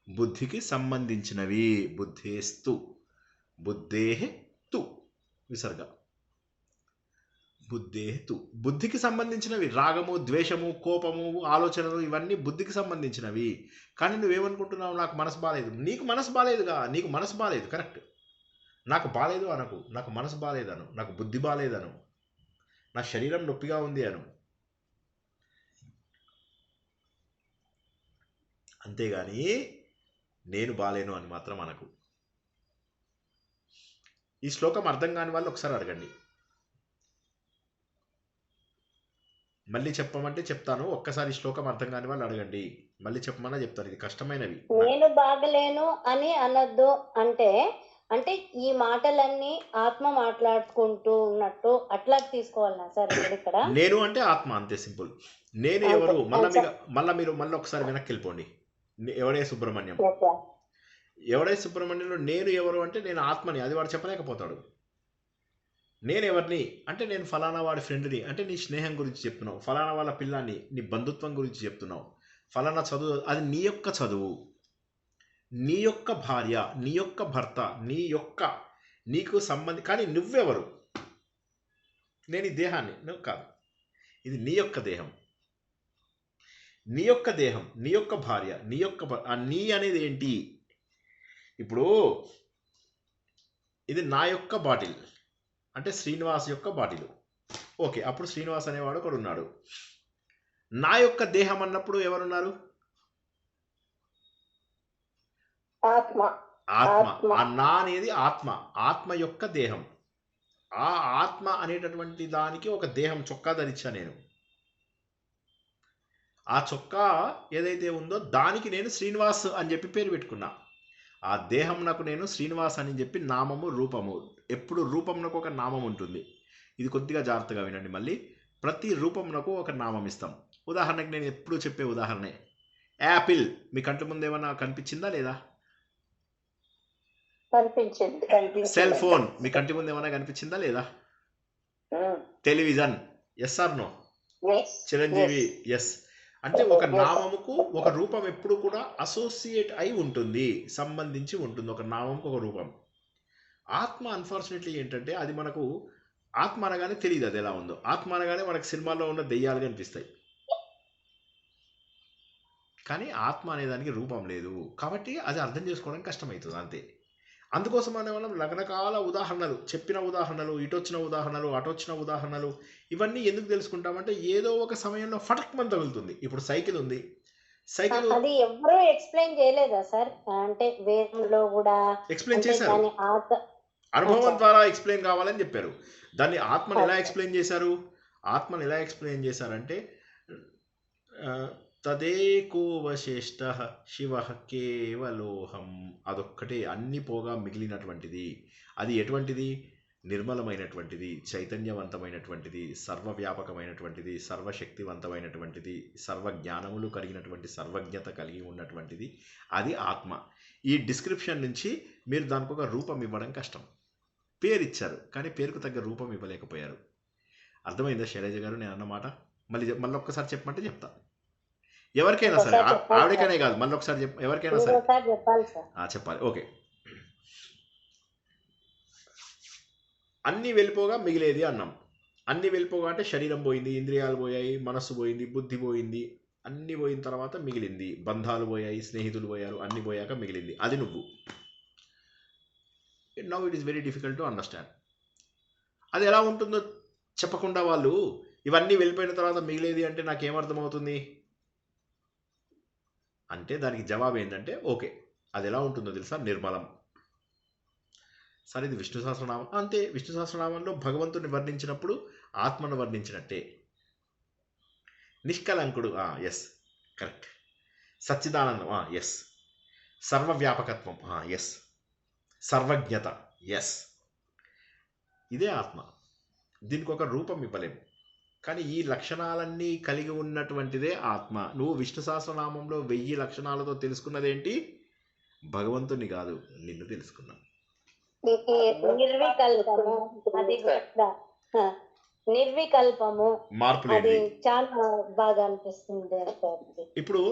బుద్ధికి సంబంధించినవి. బుద్ధేస్తు, బుద్ధేహెత్తు విసర్గ, బుద్ధేహెత్తు బుద్ధికి సంబంధించినవి. రాగము, ద్వేషము, కోపము, ఆలోచనలు ఇవన్నీ బుద్ధికి సంబంధించినవి. కానీ నువ్వేమనుకుంటున్నావు, నాకు మనసు బాలేదు. నీకు మనసు బాలేదుగా, నీకు మనసు బాలేదు, కరెక్ట్. నాకు బాలేదు అనకు, నాకు మనసు బాలేదను, నాకు బుద్ధి బాలేదను, నా శరీరం నొప్పిగా ఉంది అను. అంతేగాని నేను బాలేను అని మాత్రం అనకు. ఈ శ్లోకం అర్థం కాని వాళ్ళు ఒకసారి అడగండి. మళ్ళీ చెప్పమంటే చెప్తాను, ఒక్కసారి శ్లోకం అర్థం కాని వాళ్ళు అడగండి. మళ్ళీ చెప్పమన్నా చెప్తాను. ఇది కష్టమైనవి. నేను బాగలేను అని అనొద్దు అంటే అంటే ఈ మాటలన్నీ ఆత్మ మాట్లాడుకుంటూ ఉన్నట్టు అట్లా తీసుకోవాలన్నా సార్ ఇక్కడ? నేను అంటే ఆత్మ, అంతే సింపుల్. నేను ఎవరు? మళ్ళీ ఒకసారి వెనక్కి వెళ్ళిపోండి. ఎవడే సుబ్రహ్మణ్యం, ఎవడే సుబ్రహ్మణ్యంలో నేను ఎవరు అంటే నేను ఆత్మని. అది వాడు చెప్పలేకపోతాడు. నేను ఎవరిని అంటే నేను ఫలానా వాడి ఫ్రెండ్ని అంటే నీ స్నేహం గురించి చెప్తున్నావు. ఫలానా వాళ్ళ పిల్లాన్ని నీ బంధుత్వం గురించి చెప్తున్నావు. ఫలానా చదువు, అది నీ యొక్క చదువు, నీ యొక్క భార్య, నీ యొక్క భర్త, నీకు కానీ నువ్వెవరు? నేను ఈ దేహాన్ని, నువ్వు కాదు. ఇది నీ యొక్క దేహం, నీ యొక్క దేహం, నీ యొక్క భార్య, నీ యొక్క నీ అనేది ఏంటి? ఇప్పుడు ఇది నా యొక్క బాటిల్ అంటే శ్రీనివాస్ యొక్క బాటిల్. ఓకే, అప్పుడు శ్రీనివాస్ అనేవాడు ఒకడు ఉన్నాడు. నా యొక్క దేహం అన్నప్పుడు ఎవరున్నారు? ఆత్మ. ఆత్మ. ఆ నా అనేది ఆత్మ, ఆత్మ యొక్క దేహం. ఆ ఆత్మ అనేటటువంటి దానికి ఒక దేహం, చొక్కా ధరించా నేను. ఆ చొక్కా ఏదైతే ఉందో దానికి నేను శ్రీనివాస్ అని చెప్పి పేరు పెట్టుకున్నా. ఆ దేహం నాకు నేను శ్రీనివాస్ అని చెప్పి నామము, రూపము. ఎప్పుడు రూపంనకు ఒక నామం ఉంటుంది. ఇది కొద్దిగా జాగ్రత్తగా వినండి. మళ్ళీ ప్రతి రూపంనకు ఒక నామం ఇస్తాం. ఉదాహరణకి నేను ఎప్పుడు చెప్పే ఉదాహరణే యాపిల్. మీ కంటి ముందు ఏమన్నా కనిపించిందా లేదా? కనిపించింది. సెల్ ఫోన్ మీ కంటి ముందు ఏమన్నా కనిపించిందా లేదా? Television, yes or no? Chiranjeevi, yes. అంటే ఒక నామముకు ఒక రూపం ఎప్పుడు కూడా అసోసియేట్ అయి ఉంటుంది, సంబంధించి ఉంటుంది. ఒక నామంకు ఒక రూపం. ఆత్మ అన్ఫార్చునేట్లీ ఏంటంటే అది మనకు ఆత్మ అనగానే తెలియదు అది ఎలా ఉందో. ఆత్మ అనగానే మనకు సినిమాల్లో ఉన్న దెయ్యాలుగా అనిపిస్తాయి. కానీ ఆత్మ అనేదానికి రూపం లేదు. కాబట్టి అది అర్థం చేసుకోవడం కష్టమవుతుంది అంతే. అందుకోసం మనం రకరకాల ఉదాహరణలు, చెప్పిన ఉదాహరణలు, ఇటొచ్చిన ఉదాహరణలు, అటొచ్చిన ఉదాహరణలు, ఇవన్నీ ఎందుకు తెలుసుకుంటామంటే ఏదో ఒక సమయంలో ఫటక్మని తగులుతుంది. ఇప్పుడు సైకిల్ ఉంది. సైకిల్ అది ఎవరు ఎక్స్ప్లెయిన్ చేయలేదా సార్? అంటే వేదంలో కూడా ఎక్స్ప్లెయిన్ అంటే చేశారు. దాని అనుభవం ద్వారా ఎక్స్ప్లెయిన్ కావాలని చెప్పారు. దాన్ని ఆత్మను ఎలా ఎక్స్ప్లెయిన్ చేశారు? ఆత్మను ఎలా ఎక్స్ప్లెయిన్ చేశారంటే తదేకోవశేష్ట శివ కేవలోహం, అదొక్కటే అన్ని పోగా మిగిలినటువంటిది. అది ఎటువంటిది? నిర్మలమైనటువంటిది, చైతన్యవంతమైనటువంటిది, సర్వవ్యాపకమైనటువంటిది, సర్వశక్తివంతమైనటువంటిది, సర్వజ్ఞానములు కలిగినటువంటి, సర్వజ్ఞత కలిగి ఉన్నటువంటిది. అది ఆత్మ. ఈ డిస్క్రిప్షన్ నుంచి మీరు దానికి ఒక రూపం ఇవ్వడం కష్టం. పేరు ఇచ్చారు కానీ పేరుకు తగ్గ రూపం ఇవ్వలేకపోయారు. అర్థమైందా శైలజ గారు నేను అన్నమాట? మళ్ళీ ఒక్కసారి చెప్పమంటే చెప్తా. ఎవరికైనా సరే, ఆవిడకనే కాదు, మళ్ళీ ఒకసారి ఎవరికైనా సరే చెప్పాలి సార్. చెప్పాలి. ఓకే. అన్నీ వెళ్ళిపోగా మిగిలేది అన్నాం. అన్నీ వెళ్ళిపోగా అంటే శరీరం పోయింది, ఇంద్రియాలు పోయాయి, మనస్సు పోయింది, బుద్ధి పోయింది, అన్నీ పోయిన తర్వాత మిగిలింది. బంధాలు పోయాయి, స్నేహితులు పోయారు, అన్నీ పోయాక మిగిలింది. అది నువ్వు. Now it is very difficult to understand. అది ఎలా ఉంటుందో చెప్పకుండా వాళ్ళు ఇవన్నీ వెళ్ళిపోయిన తర్వాత మిగిలేది అంటే నాకేమర్థమవుతుంది అంటే దానికి జవాబు ఏంటంటే ఓకే, అది ఎలా ఉంటుందో తెలుసా? నిర్మలం. సరే, ఇది విష్ణు సహస్రనామం అంతే. విష్ణు సహస్రనామంలో భగవంతుని వర్ణించినప్పుడు ఆత్మను వర్ణించినట్టే. నిష్కలంకుడు, ఎస్, కరెక్ట్. సచ్చిదానందం, ఎస్. సర్వవ్యాపకత్వం, ఎస్. సర్వజ్ఞత, ఎస్. ఇదే ఆత్మ. దీనికి ఒక రూపం ఇవ్వలేము. కానీ ఈ లక్షణాలన్నీ కలిగి ఉన్నటువంటిదే ఆత్మ. నువ్వు విష్ణు సహస్రనామంలో 1000 లక్షణాలతో తెలుసుకున్నదేంటి? భగవంతుని కాదు, నిన్ను తెలుసుకున్నావు. నిర్వికల్పము, మార్పు అది లేదు. చాలా బాగా అనిపిస్తుంది. ఇప్పుడు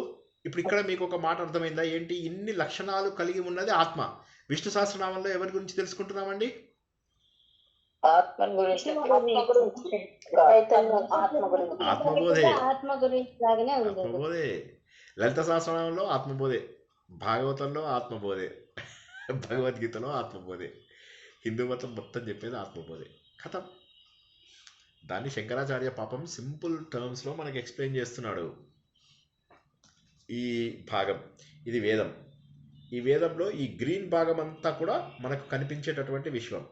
ఇక్కడ మీకు ఒక మాట అర్థమైందా? ఏంటి? ఇన్ని లక్షణాలు కలిగి ఉన్నది ఆత్మ. విష్ణు సహస్రనామంలో ఎవరి గురించి తెలుసుకుంటున్నామండి? ఆత్మ గురించి. ఆత్మబోధే. ఆత్మ గురించి లాగానే ఉంది. ఆత్మబోధే. లలిత సహస్రనామంలో ఆత్మబోధే, భాగవతంలో ఆత్మబోధే, భగవద్గీతలో ఆత్మబోధే, హిందూ మతం మొత్తం చెప్పేది ఆత్మబోధే. కథం. దాన్ని శంకరాచార్య పాపం సింపుల్ టర్మ్స్లో మనకి ఎక్స్ప్లెయిన్ చేస్తున్నాడు. ఈ భాగం, ఇది వేదం. ఈ వేదంలో ఈ గ్రీన్ భాగం అంతా కూడా మనకు కనిపించేటటువంటి విశ్వం.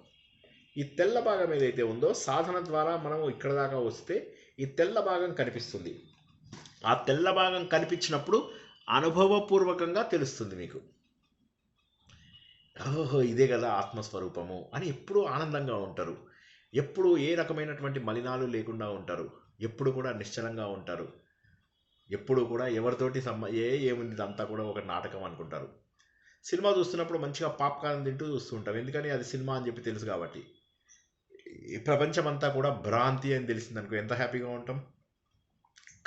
ఈ తెల్ల భాగం ఏదైతే ఉందో సాధన ద్వారా మనం ఇక్కడ దాకా వస్తే ఈ తెల్ల భాగం కనిపిస్తుంది. ఆ తెల్ల భాగం కనిపించినప్పుడు అనుభవపూర్వకంగా తెలుస్తుంది మీకు. ఓహో, ఇదే కదా ఆత్మస్వరూపము అని. ఎప్పుడూ ఆనందంగా ఉంటారు, ఎప్పుడు ఏ రకమైనటువంటి మలినాలు లేకుండా ఉంటారు, ఎప్పుడు కూడా నిశ్చలంగా ఉంటారు, ఎప్పుడు కూడా ఎవరితోటి ఏముంది అంతా కూడా ఒక నాటకం అనుకుంటారు. సినిమా చూస్తున్నప్పుడు మంచిగా పాప్కార్న్ తింటూ చూస్తూ ఉంటాం. ఎందుకని? అది సినిమా అని చెప్పి తెలుసు కాబట్టి. ఈ ప్రపంచం అంతా కూడా భ్రాంతి అని తెలిసిందనుకో ఎంత హ్యాపీగా ఉంటాం.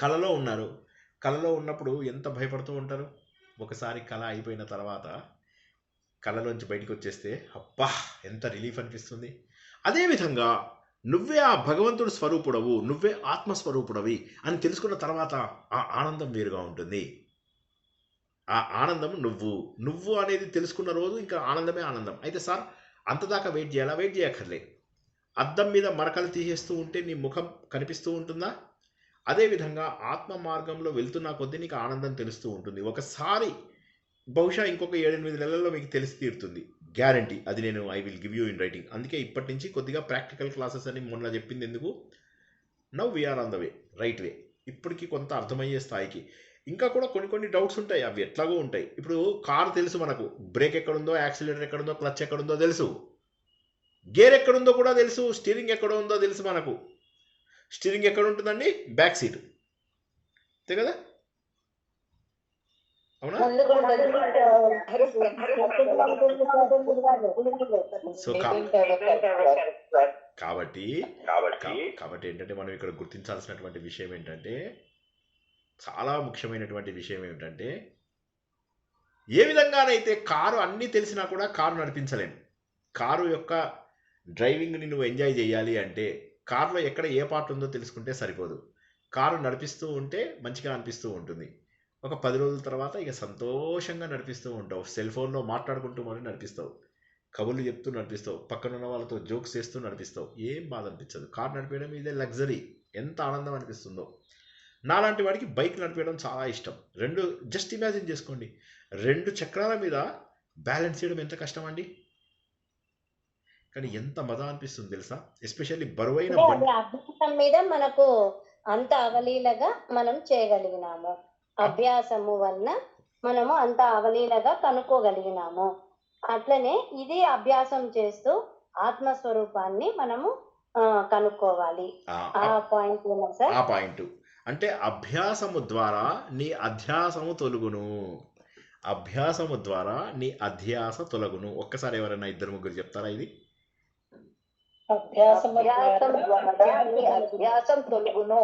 కళలో ఉన్నారు, కళలో ఉన్నప్పుడు ఎంత భయపడుతూ ఉంటారు. ఒకసారి కళ అయిపోయిన తర్వాత కళలోంచి బయటకు వచ్చేస్తే అబ్బా ఎంత రిలీఫ్ అనిపిస్తుంది. అదేవిధంగా నువ్వే ఆ భగవంతుడు స్వరూపుడవు, నువ్వే ఆత్మస్వరూపుడవి అని తెలుసుకున్న తర్వాత ఆ ఆనందం వేరుగా ఉంటుంది. ఆ ఆనందం నువ్వు అనేది తెలుసుకున్న రోజు ఇంకా ఆనందమే ఆనందం. అయితే సార్ అంతదాకా వెయిట్ చేయాలా? వెయిట్ చేయక్కర్లే. అద్దం మీద మరకలు తీసేస్తూ ఉంటే నీ ముఖం కనిపిస్తూ ఉంటుందా? అదేవిధంగా ఆత్మ మార్గంలో వెళ్తున్న కొద్దీ నీకు ఆనందం తెలుస్తూ ఉంటుంది. ఒకసారి బహుశా ఇంకొక 7-8 నెలల్లో మీకు తెలిసి తీరుతుంది, గ్యారంటీ. అది నేను I will give you in writing. అందుకే ఇప్పటి నుంచి కొద్దిగా ప్రాక్టికల్ క్లాసెస్ అని మొన్న చెప్పింది ఎందుకు? Now we are on the way, right way. ఇప్పటికీ కొంత అర్థమయ్యే స్థాయికి. ఇంకా కూడా కొన్ని డౌట్స్ ఉంటాయి, అవి ఎట్లాగో ఉంటాయి. ఇప్పుడు కారు తెలుసు మనకు, బ్రేక్ ఎక్కడుందో, యాక్సిలేటర్ ఎక్కడుందో, క్లచ్ ఎక్కడుందో తెలుసు, గేర్ ఎక్కడుందో కూడా తెలుసు, స్టీరింగ్ ఎక్కడ ఉందో తెలుసు మనకు. స్టీరింగ్ ఎక్కడ ఉంటుందండి? బ్యాక్ సీట్, అంతే కదా? అవునా? సో కాబట్టి ఏంటంటే మనం ఇక్కడ గుర్తించాల్సినటువంటి విషయం ఏంటంటే, చాలా ముఖ్యమైనటువంటి విషయం ఏమిటంటే, ఏ విధంగానైతే కారు అన్నీ తెలిసినా కూడా కారు నడిపించలేం. కారు యొక్క డ్రైవింగ్ని నువ్వు ఎంజాయ్ చేయాలి అంటే కార్లో ఎక్కడ ఏ పార్ట్ ఉందో తెలుసుకుంటే సరిపోదు. కారు నడిపిస్తూ ఉంటే మంచిగా అనిపిస్తూ ఉంటుంది. ఒక 10 రోజుల తర్వాత ఇక సంతోషంగా నడిపిస్తూ ఉంటావు. సెల్ ఫోన్లో మాట్లాడుకుంటూ మరి నడిపిస్తావు, కబుర్లు చెప్తూ నడిపిస్తావు, పక్కన ఉన్న వాళ్ళతో జోక్స్ చేస్తూ నడిపిస్తావు. ఏం బాధ అనిపించదు. కారు నడిపేయడం ఇదే లగ్జరీ. ఎంత ఆనందం అనిపిస్తుందో. నాలాంటి వాడికి బైక్ నడిపేయడం చాలా ఇష్టం. జస్ట్ ఇమాజిన్ చేసుకోండి, 2 చక్రాల మీద బ్యాలెన్స్ చేయడం ఎంత కష్టం అండి. కానీ ఎంత మజా అనిపిస్తుంది తెలుసా. ఎస్పెషల్లీ బరువైన అంటే అది అభ్యాసం మీద మనకు అంత అవలీలగా మనం చేయగలిగినాము. అభ్యాసము వలన మనము అంత అవలీలగా కనుక్కోగలిగినాము. అట్లనే ఇది అభ్యాసం చేస్తూ ఆత్మస్వరూపాన్ని మనము కనుక్కోవాలి. ఆ పాయింట్ సార్. ఆ పాయింట్ అంటే అభ్యాసము ద్వారా నీ అధ్యాసము తొలుగును. అభ్యాసము ద్వారా నీ అధ్యాస తొలగును. ఒక్కసారి ఎవరైనా 2-3 చెప్తారా ఇది? అభ్యాసం ద్వారా నీ అభ్యాసం తొలగును.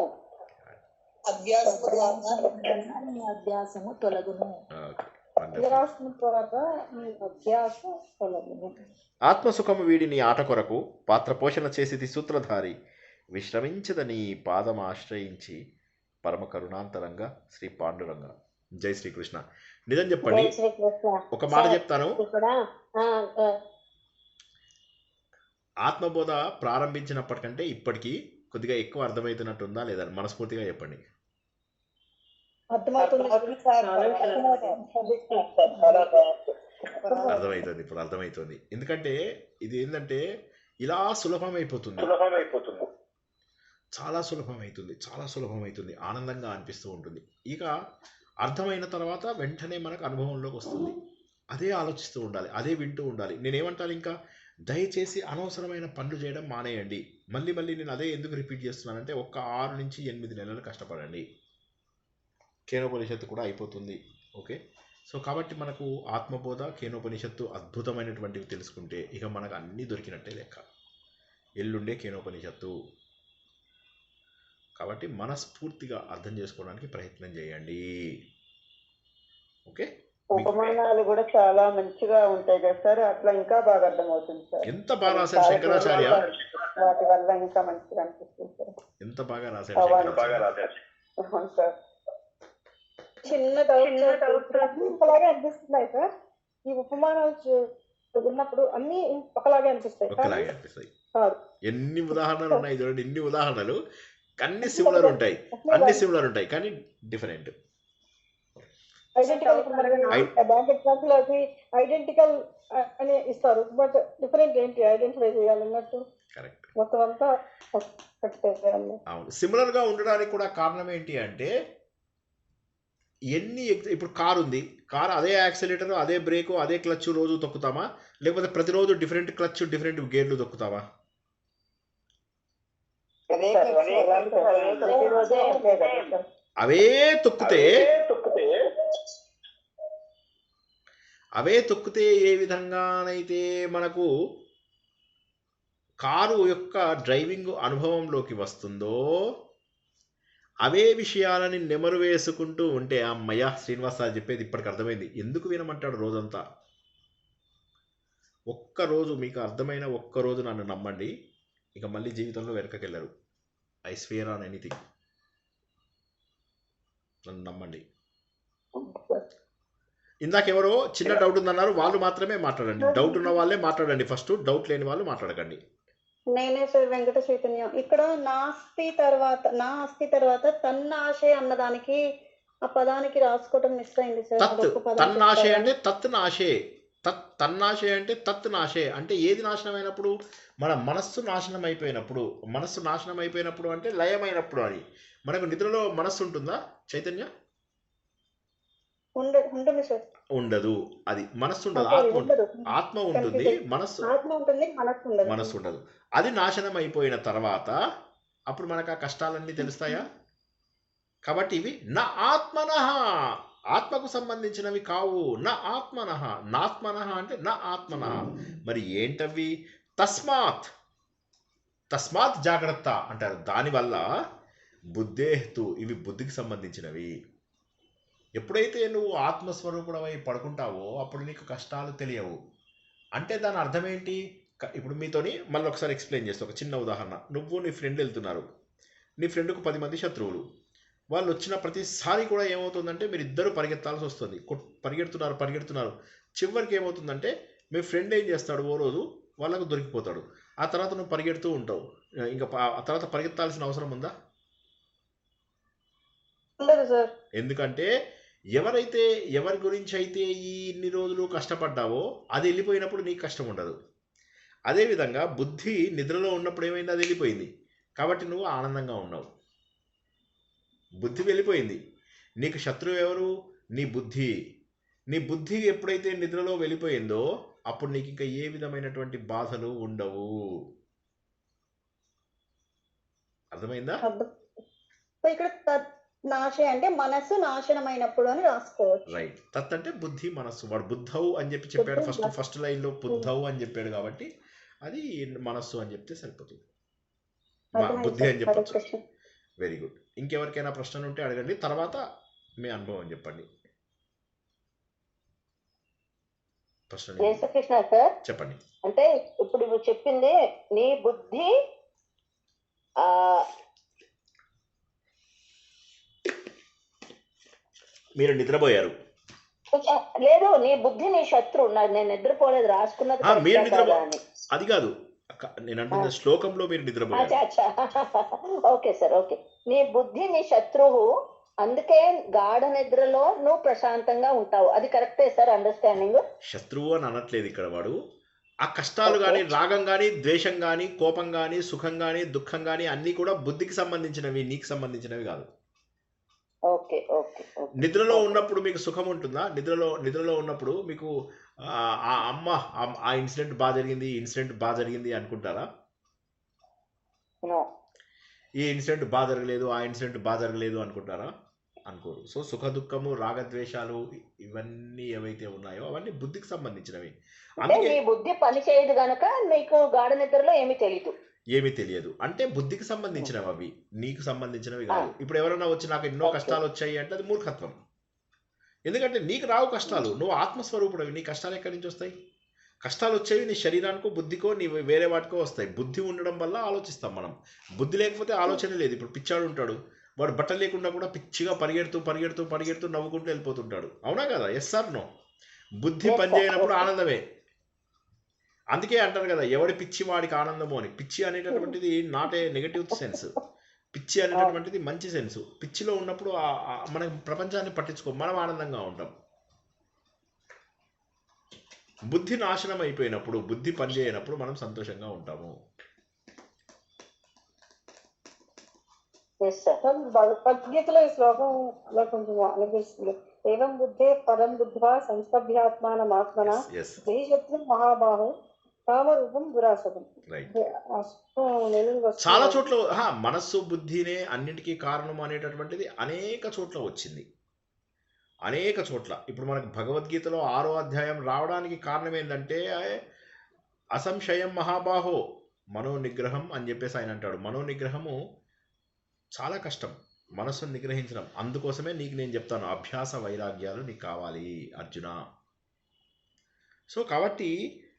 అభ్యాసము తొలగును. ఆత్మసుఖము వీడి నీ ఆట కొరకు పాత్ర పోషణ చేసేది సూత్రధారి విశ్రమించదని పాదం ఆశ్రయించి పరమ కరుణాంతరంగా శ్రీ పాండురంగ. జై శ్రీకృష్ణ. నిజం చెప్పండి, జై శ్రీకృష్ణ. ఒక మాట చెప్తాను. ఇక్కడ ఆత్మబోధ ప్రారంభించినప్పటికంటే ఇప్పటికీ కొద్దిగా ఎక్కువ అర్థమవుతున్నట్టుందా లేదా? మనస్ఫూర్తిగా చెప్పండి. అర్థమవుతుంది, ఇప్పుడు అర్థమవుతుంది. ఎందుకంటే ఇది ఏంటంటే ఇలా సులభమైపోతుంది, చాలా సులభమవుతుంది, ఆనందంగా అనిపిస్తూ ఉంటుంది. ఇక అర్థమైన తర్వాత వెంటనే మనకు అనుభవంలోకి వస్తుంది. అదే ఆలోచిస్తూ ఉండాలి, అదే వింటూ ఉండాలి. నేనేమంటాను, ఇంకా దయచేసి అనవసరమైన పనులు చేయడం మానేయండి. మళ్ళీ నేను అదే ఎందుకు రిపీట్ చేస్తున్నానంటే, ఒక్క 6 నుంచి 8 నెలలు కష్టపడండి, కేనోపనిషత్తు కూడా అయిపోతుంది. ఓకే, సో కాబట్టి మనకు ఆత్మబోధ, కేనోపనిషత్తు అద్భుతమైనటువంటివి తెలుసుకుంటే ఇక మనకు అన్నీ దొరికినట్టే లెక్క. ఎల్లుండే కేనోపనిషత్తు. కాబట్టి మనస్ఫూర్తిగా అర్థం చేసుకోవడానికి ప్రయత్నం చేయండి. ఓకే, ఉపమానాలు కూడా చాలా మంచిగా ఉంటాయి కదా సార్, అట్లా ఇంకా బాగా అర్థమవుతుంది సార్. ఎంత బాగా రాశారు శంకరాచార్య, వాటి వల్ల ఇంకా మంచిగా అనిపిస్తుంది సార్. ఎంత బాగా రాశారు శంకరాచార్య. అవును సార్. చిన్న డౌట్ ఒకలాగే అనిపిస్తున్నాయి సార్. ఈ ఉపమానాలు చదివినప్పుడు అన్ని ఒకలాగే అనిపిస్తాయి. ఎన్ని ఉదాహరణలు ఉన్నాయి చూడండి, ఎన్ని ఉదాహరణలు. అన్ని సిమిలర్ ఉంటాయి కానీ డిఫరెంట్. ఐడెంటికల్ అని ఇస్తారు, బట్ డిఫరెంట్ ఏంటి ఐడెంటిఫై చేయాలన్నట్టు. కరెక్ట్. మొత్తం అంతా అవును. సిమిలర్ గా ఉండడానికి కూడా కారణం ఏంటి అంటే, ఇప్పుడు కారు ఉంది, కారు అదే యాక్సిలేటర్, అదే బ్రేకు, అదే క్లచ్ రోజు తొక్కుతామా, లేకపోతే ప్రతిరోజు డిఫరెంట్ క్లచ్, డిఫరెంట్ గేర్లు తొక్కుతామా? అవే తొక్కితే ఏ విధంగానైతే మనకు కారు యొక్క డ్రైవింగ్ అనుభవంలోకి వస్తుందో, అవే విషయాలని నెమరు వేసుకుంటూ ఉంటే, అమ్మయ్య శ్రీనివాస్ సార్ చెప్పేది ఇప్పటికి అర్థమైంది, ఎందుకు వినమంటాడు రోజంతా. ఒక్కరోజు మీకు అర్థమైన ఒక్కరోజు నన్ను నమ్మండి, ఇక మళ్ళీ జీవితంలో వెనకకెళ్ళరు. I swear on anything. నన్ను నమ్మండి. ఇందాకెవరో చిన్న డౌట్ ఉందన్నారు, వాళ్ళు మాత్రమే మాట్లాడండి. డౌట్ ఉన్న వాళ్ళే మాట్లాడండి ఫస్ట్, డౌట్ లేని వాళ్ళు మాట్లాడకండి. నేనే సార్ వెంకట చైతన్యం. ఇక్కడ నా ఆస్తి తర్వాత తన్నాశే అన్నదానికి ఆ పదానికి రాసుకోవటం మిస్ అయింది సార్. తన్నాశే అంటే తత్నాశే, తన్నాశే అంటే తత్నాశే. అంటే ఏది నాశనం అయినప్పుడు? మన మనస్సు నాశనం అయిపోయినప్పుడు. మనస్సు నాశనం అయిపోయినప్పుడు అంటే లయమైనప్పుడు. అని మనకు నిద్రలో మనస్సు ఉంటుందా చైతన్య? ఉండదు. అది మనస్సు ఉండదు, ఆత్మ ఉంటుంది, మనస్సు ఉండదు. అది నాశనం అయిపోయిన తర్వాత అప్పుడు మనకు ఆ కష్టాలన్నీ తెలుస్తాయా? కాబట్టి ఇవి నా ఆత్మనః, ఆత్మకు సంబంధించినవి కావు. నా ఆత్మనః, నాత్మనః అంటే నా ఆత్మనః. మరి ఏంటవి? తస్మాత్ జాగ్రత్త అంటారు. దానివల్ల బుద్ధేహతు, ఇవి బుద్ధికి సంబంధించినవి. ఎప్పుడైతే నువ్వు ఆత్మస్వరూపుడవై పడుకుంటావో అప్పుడు నీకు కష్టాలు తెలియవు. అంటే దాని అర్థం ఏంటి? ఇప్పుడు మీతోని మళ్ళీ ఒకసారి ఎక్స్ప్లెయిన్ చేస్తా. ఒక చిన్న ఉదాహరణ. నువ్వు నీ ఫ్రెండ్ వెళ్తున్నారు. నీ ఫ్రెండ్కు 10 మంది శత్రువులు. వాళ్ళు వచ్చిన ప్రతిసారి కూడా ఏమవుతుందంటే మీరు ఇద్దరు పరిగెత్తాల్సి వస్తుంది. పరిగెడుతున్నారు. చివరికి ఏమవుతుందంటే మీ ఫ్రెండ్ ఏం చేస్తాడు, ఓ రోజు వాళ్ళకు దొరికిపోతాడు. ఆ తర్వాత నువ్వు పరిగెడుతూ ఉంటావు. ఇంకా ఆ తర్వాత పరిగెత్తాల్సిన అవసరం ఉందా? ఉండదు సార్. ఎందుకంటే ఎవరి గురించి అయితే ఈ ఇన్ని రోజులు కష్టపడ్డావో అది వెళ్ళిపోయినప్పుడు నీకు కష్టం ఉండదు. అదేవిధంగా బుద్ధి నిద్రలో ఉన్నప్పుడు ఏమైంది, అది వెళ్ళిపోయింది. కాబట్టి నువ్వు ఆనందంగా ఉన్నావు. బుద్ధి వెళ్ళిపోయింది. నీకు శత్రువు ఎవరు? నీ బుద్ధి. నీ బుద్ధి ఎప్పుడైతే నిద్రలో వెళ్ళిపోయిందో అప్పుడు నీకు ఇంకా ఏ విధమైనటువంటి బాధలు ఉండవు. అర్థమైందా? ఇక్కడ నాశే అంటే మనస్సు నాశనమైనప్పుడు అని రాసుకోవచ్చు. రైట్. తత్ అంటే బుద్ధి, మనస్సు. వాడు బుద్ధవు అని చెప్పాడు. ఫస్ట్ లైన్లో బుద్ధవు అని చెప్పాడు కాబట్టి అది మనస్సు అని చెప్తే సరిపోతుంది. బుద్ధి అని చెప్పచ్చు. Very good. ఇంకెవరికైనా ప్రశ్నలు ఉంటే అడగండి, తర్వాత మీ అనుభవం చెప్పండి. యేసుకృష్ణ సార్ చెప్పండి. అంటే ఇప్పుడు నువ్వు చెప్పింది నీ బుద్ధి మీరు నిద్రపోయారు. లేదు, నీ బుద్ధి నీ శత్రువు. నేను నిద్రపోలేదు, రాసుకున్నది మీరు నిద్రపో అది కాదు నేను అంటున్న శ్లోకంలో మీరు నిద్రపోయారు. Okay sir, okay. నీ బుద్ధి నీ శత్రువు, అందుకే గాఢ నిద్రలో నువ్వు ప్రశాంతంగా ఉంటావు. అది కరెక్టే సార్ అండర్స్టాండింగ్? శత్రువు అని అనట్లేదు ఇక్కడ. వాడు ఆ కష్టాలు కానీ, రాగం కానీ, ద్వేషం కానీ, కోపం కానీ, సుఖం కానీ, దుఃఖం కానీ అన్నీ కూడా బుద్ధికి సంబంధించినవి, నీకు సంబంధించినవి కాదు. Okay okay. నిద్రలో ఉన్నప్పుడు మీకు సుఖం ఉంటుందా? నిద్రలో ఉన్నప్పుడు మీకు ఆ ఇన్సిడెంట్ బాగా జరిగింది, ఈ ఇన్సిడెంట్ బాగా జరిగింది అనుకుంటారా? ఈ ఇన్సిడెంట్ బాగా జరగలేదు, ఆ ఇన్సిడెంట్ బాగా జరగలేదు అనుకుంటారా? అనుకోరు. సో సుఖ దుఃఖము, రాగద్వేషాలు ఇవన్నీ ఏవైతే ఉన్నాయో అవన్నీ బుద్ధికి సంబంధించినవి. అందుకే బుద్ధి పని చేయదు గనక నీకు గాఢ నిద్రలో ఏమీ తెలియదు. అంటే బుద్ధికి సంబంధించినవి అవి, నీకు సంబంధించినవి కాదు. ఇప్పుడు ఎవరైనా వచ్చి నాకు ఎన్నో కష్టాలు వచ్చాయి అంటే అది మూర్ఖత్వం. ఎందుకంటే నీకు రావు కష్టాలు, నువ్వు ఆత్మస్వరూపుడవి. నీ కష్టాలు ఎక్కడి నుంచి వస్తాయి? కష్టాలు వచ్చేవి నీ శరీరానికో, బుద్ధికో, నీ వేరే వాటికో వస్తాయి. బుద్ధి ఉండడం వల్ల ఆలోచిస్తాం మనం. బుద్ధి లేకపోతే ఆలోచన లేదు. ఇప్పుడు పిచ్చాడు ఉంటాడు, వాడు బట్టలు లేకుండా కూడా పిచ్చిగా పరిగెడుతూ నవ్వుకుంటూ వెళ్ళిపోతుంటాడు. అవునా కదా? Yes or no? బుద్ధి పనిచేయనప్పుడు ఆనందమే. అందుకే అంటారు కదా, ఎవడి పిచ్చి వాడికి ఆనందము అని. పిచ్చి అనేటటువంటిది నాట్ ఏ నెగటివ్ సెన్స్. పిచ్చి అనేటటువంటిది మంచి సెన్సు. పిచ్చిలో ఉన్నప్పుడు మన ప్రపంచాన్ని పట్టించుకో, మనం ఆనందంగా ఉంటాం. బుద్ధి నాశనం అయిపోయినప్పుడు, బుద్ధి పనిచేయనప్పుడు మనం సంతోషంగా ఉంటాము. భగవద్గీతలో ఈ శ్లోకం అలా కొంచెం అనిపిస్తుంది. ఏవం బుద్ధే పరం బుద్ధ్వా సంస్థభ్యాత్మానం ఆత్మన దేశత్వం మహాబాహు కామరూపం దురాసతం. చాలా చోట్ల మనస్సు బుద్ధినే అన్నింటికీ కారణం అనేటటువంటిది అనేక చోట్ల వచ్చింది. అనేక చోట్ల. ఇప్పుడు మనకు భగవద్గీతలో 6వ అధ్యాయం రావడానికి కారణం ఏంటంటే అసంశయం మహాబాహో మనోనిగ్రహం అని చెప్పేసి ఆయన అంటాడు. మనోనిగ్రహము చాలా కష్టం, మనస్సును నిగ్రహించడం. అందుకోసమే నీకు నేను చెప్తాను, అభ్యాస వైరాగ్యాలు నీకు కావాలి అర్జున. సో కాబట్టి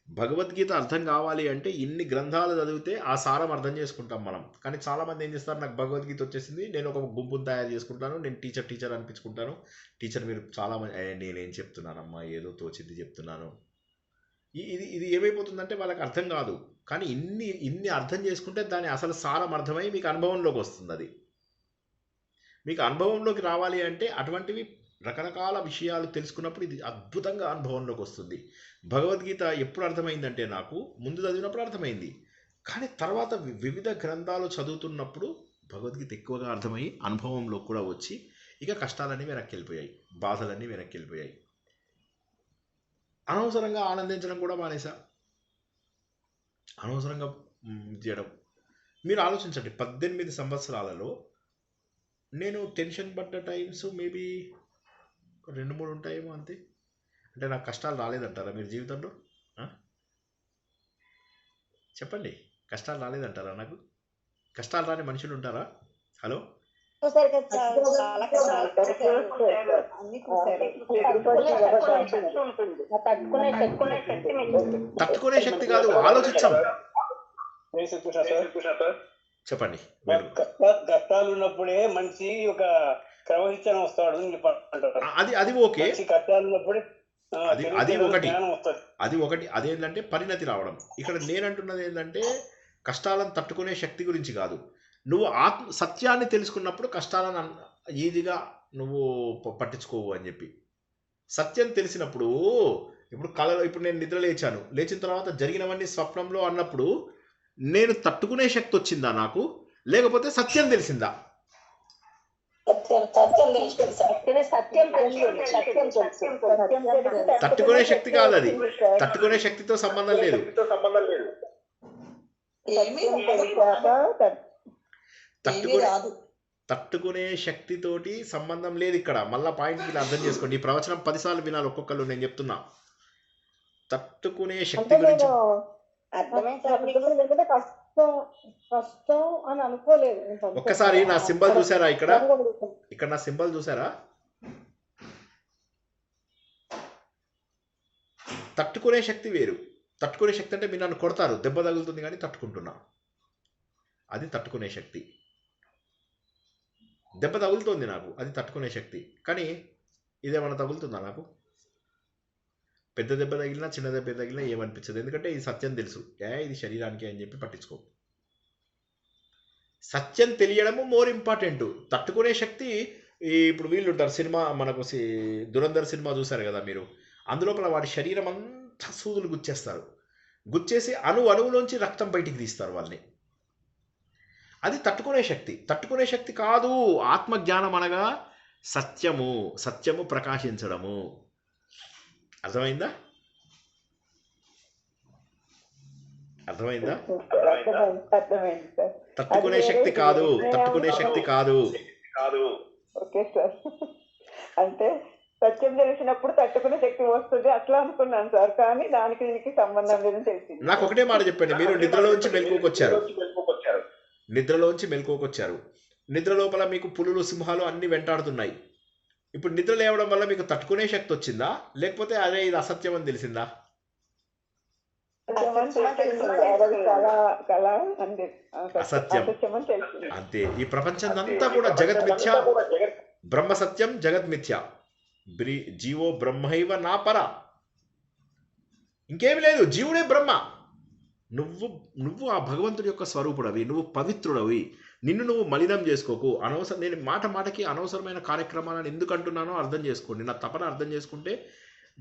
భగవద్గీత అర్థం కావాలి అంటే ఇన్ని గ్రంథాలు చదివితే ఆ సారం అర్థం చేసుకుంటాం మనం. కానీ చాలామంది ఏం చేస్తారు, నాకు భగవద్గీత వచ్చేసింది, నేను ఒక గుంపును తయారు చేసుకుంటాను, నేను టీచర్ అనిపించుకుంటాను. టీచర్ మీరు చాలామంది నేనేం చెప్తున్నానమ్మా, ఏదో తోచింది చెప్తున్నాను. ఇది ఏమైపోతుందంటే వాళ్ళకి అర్థం కాదు. కానీ ఇన్ని అర్థం చేసుకుంటే దాని అసలు సారం అర్థమై మీకు అనుభవంలోకి వస్తుంది. అది మీకు అనుభవంలోకి రావాలి అంటే అటువంటివి రకరకాల విషయాలు తెలుసుకున్నప్పుడు ఇది అద్భుతంగా అనుభవంలోకి వస్తుంది. భగవద్గీత ఎప్పుడు అర్థమైందంటే నాకు ముందు చదివినప్పుడు అర్థమైంది, కానీ తర్వాత వివిధ గ్రంథాలు చదువుతున్నప్పుడు భగవద్గీత ఎక్కువగా అర్థమయ్యి అనుభవంలో కూడా వచ్చి ఇక కష్టాలన్నీ వెనక్కి వెళ్ళిపోయాయి, బాధలన్నీ వెనక్కి వెళ్ళిపోయాయి. అనవసరంగా ఆనందించడం కూడా మానేసా, అనవసరంగా చేయడం. మీరు ఆలోచించండి, 18 సంవత్సరాలలో నేను టెన్షన్ పడ్డ టైమ్స్ మేబీ 2-3 ఉంటాయేమో అంతే. అంటే నాకు కష్టాలు రాలేదంటారా మీరు జీవితంలో? చెప్పండి, కష్టాలు రాలేదంటారా? నాకు కష్టాలు రాని మనుషులు ఉంటారా? హలో, చూసారు కదా సార్, చాలా కష్టాలు అన్ని చూసారు. తట్టుకునే శక్తి కాదు, ఆలోచించాం. చెప్పండి. కష్టాలు ఉన్నప్పుడే మనిషి ఒక క్రమశిక్షణ వస్తాడు. అది ఓకే, కష్టాలు ఉన్నప్పుడే అది ఒకటి. అదేంటంటే పరిణతి రావడం. ఇక్కడ నేనంటున్నది ఏంటంటే కష్టాలను తట్టుకునే శక్తి గురించి కాదు. నువ్వు సత్యాన్ని తెలుసుకున్నప్పుడు కష్టాలను ఈజీగా నువ్వు పట్టించుకోవు అని చెప్పి. సత్యం తెలిసినప్పుడు, ఇప్పుడు కళలో, ఇప్పుడు నేను నిద్ర లేచిన తర్వాత జరిగినవన్నీ స్వప్నంలో అన్నప్పుడు నేను తట్టుకునే శక్తి వచ్చిందా నాకు, లేకపోతే సత్యం తెలిసిందా? తట్టుకునే శక్తి కాదు, అది తట్టుకునే శక్తితో సంబంధం లేదు. తట్టుకునే శక్తితోటి సంబంధం లేదు ఇక్కడ. మళ్ళా పాయింట్ ఇలా అర్థం చేసుకోండి. ఈ ప్రవచనం 10 సార్లు వినాలి ఒక్కొక్కరు, నేను చెప్తున్నా. తట్టుకునే శక్తి గురించి కష్టం అని అనుకోలేదు. ఒక్కసారి నా సింబల్ చూసారా? ఇక్కడ నా సింబల్ చూసారా? తట్టుకునే శక్తి వేరు. తట్టుకునే శక్తి అంటే మీరు నన్ను కొడతారు, దెబ్బ తగులుతుంది, కానీ తట్టుకుంటున్నా, అది తట్టుకునే శక్తి. దెబ్బ తగులుతుంది నాకు, అది తట్టుకునే శక్తి. కానీ ఇదేమన్నా తగులుతుందా నాకు? పెద్ద దెబ్బ తగిలినా చిన్న దెబ్బ తగిలినా ఏమనిపించదు, ఎందుకంటే ఇది సత్యం తెలుసు. ఇది శరీరానికి అని చెప్పి పట్టించుకో. సత్యం తెలియడము మోర్ ఇంపార్టెంట్. తట్టుకునే శక్తి ఇప్పుడు వీళ్ళు ఉంటారు, సినిమా మనకు దురంధర్ సినిమా చూసారు కదా మీరు, అందులోపల వాడి శరీరం అంతా సూదులు గుచ్చేస్తారు, గుచ్చేసి అణువులోంచి రక్తం బయటికి తీస్తారు వాళ్ళని. అది తట్టుకునే శక్తి. తట్టుకునే శక్తి కాదు ఆత్మజ్ఞానం అనగా సత్యము ప్రకాశించడము. అర్థమైందా? తట్టుకునే శక్తి కాదు, తట్టుకునే శక్తి కాదు. ఓకే సార్, అంటే సత్యం తెలిసినప్పుడు తట్టుకునే శక్తి వస్తుంది అట్లా అనుకున్నాను సార్, కానీ దానికి దీనికి సంబంధం లేదని తెలిసింది. నాకు ఒకటే మాట చెప్పండి, మీరు నిద్రలోంచి మెలకువకొచ్చారు. నిద్ర లోపల మీకు పులులు, సింహాలు అన్ని వెంటాడుతున్నాయి. ఇప్పుడు నిద్ర లేవడం వల్ల మీకు తట్టుకునే శక్తి వచ్చిందా, లేకపోతే అదే ఇది అసత్యం అని తెలిసిందా? అసత్యం అంతే. ఈ ప్రపంచం అంతా కూడా జగత్ మిథ్య, బ్రహ్మ సత్యం, జగత్ మిథ్య. జీవో బ్రహ్మైవ నా పర. ఇంకేమి లేదు, జీవుడే బ్రహ్మ. నువ్వు ఆ భగవంతుడి యొక్క స్వరూపుడవి, నువ్వు పవిత్రుడవి. నిన్ను నువ్వు మలినం చేసుకోకు. నేను మాటకి అనవసరమైన కార్యక్రమాలను ఎందుకు అంటున్నానో అర్థం చేసుకోండి. నా తపన అర్థం చేసుకుంటే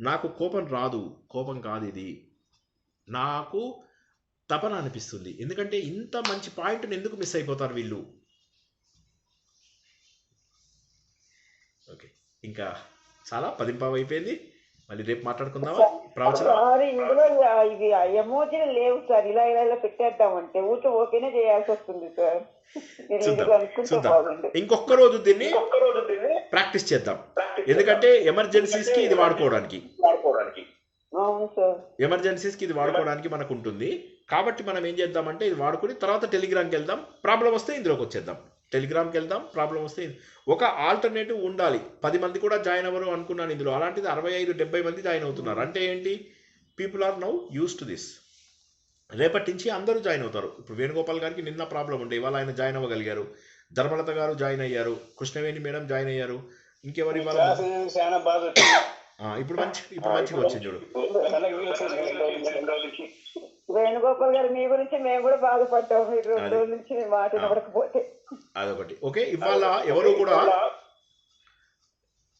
నాకు కోపం రాదు. కోపం కాదు ఇది, నాకు తపన అనిపిస్తుంది. ఎందుకంటే ఇంత మంచి పాయింట్ని ఎందుకు మిస్ అయిపోతారు వీళ్ళు? ఓకే, ఇంకా చాలా 10 అయిపోయింది. మళ్ళీ రేపు మాట్లాడుకుందామా? ఇందులో ఇవి ఎమోజీలు లేవు సార్, ఇలా పెట్టేద్దామంటే ఓకేనే చేయాల్సి వస్తుంది సార్. చూద్దాం, ఇంకొక రోజు దీన్ని ప్రాక్టీస్ చేద్దాం. ఎందుకంటే ఎమర్జెన్సీస్కి ఇది వాడుకోవడానికి మనకు ఉంటుంది. కాబట్టి మనం ఏం చేద్దామంటే ఇది వాడుకుని తర్వాత టెలిగ్రామ్కి వెళ్దాం. ప్రాబ్లం వస్తే ఇందులోకి వచ్చేద్దాం. టెలిగ్రామ్కి వెళ్దాం. ప్రాబ్లం వస్తే ఒక ఆల్టర్నేటివ్ ఉండాలి. 10 మంది కూడా జాయిన్ అవ్వరు అనుకున్నాను ఇందులో, అలాంటిది 65-70 మంది జాయిన్ అవుతున్నారు. అంటే ఏంటి? People are now used to this. రేపటి నుంచి అందరూ జాయిన్ అవుతారు. ఇప్పుడు వేణుగోపాల్ గారికి నిన్న ప్రాబ్లం ఉండే, ఇవాళ ఆయన జాయిన్ అవ్వగలిగారు. ధర్మలత గారు జాయిన్ అయ్యారు, కృష్ణవేణి మేడం జాయిన్ అయ్యారు. ఇంకెవరు ఇవాళ? ఇప్పుడు మంచిగా వచ్చింది చూడు. వేణుగోపాల్ గారు మీ గురించి మేము కూడా బాధపడ్డాము, మీరు 2 రోజుల నుంచి మాట వినబడకపోతే. అదొకటి. ఓకే, ఇవాళ ఎవరు కూడా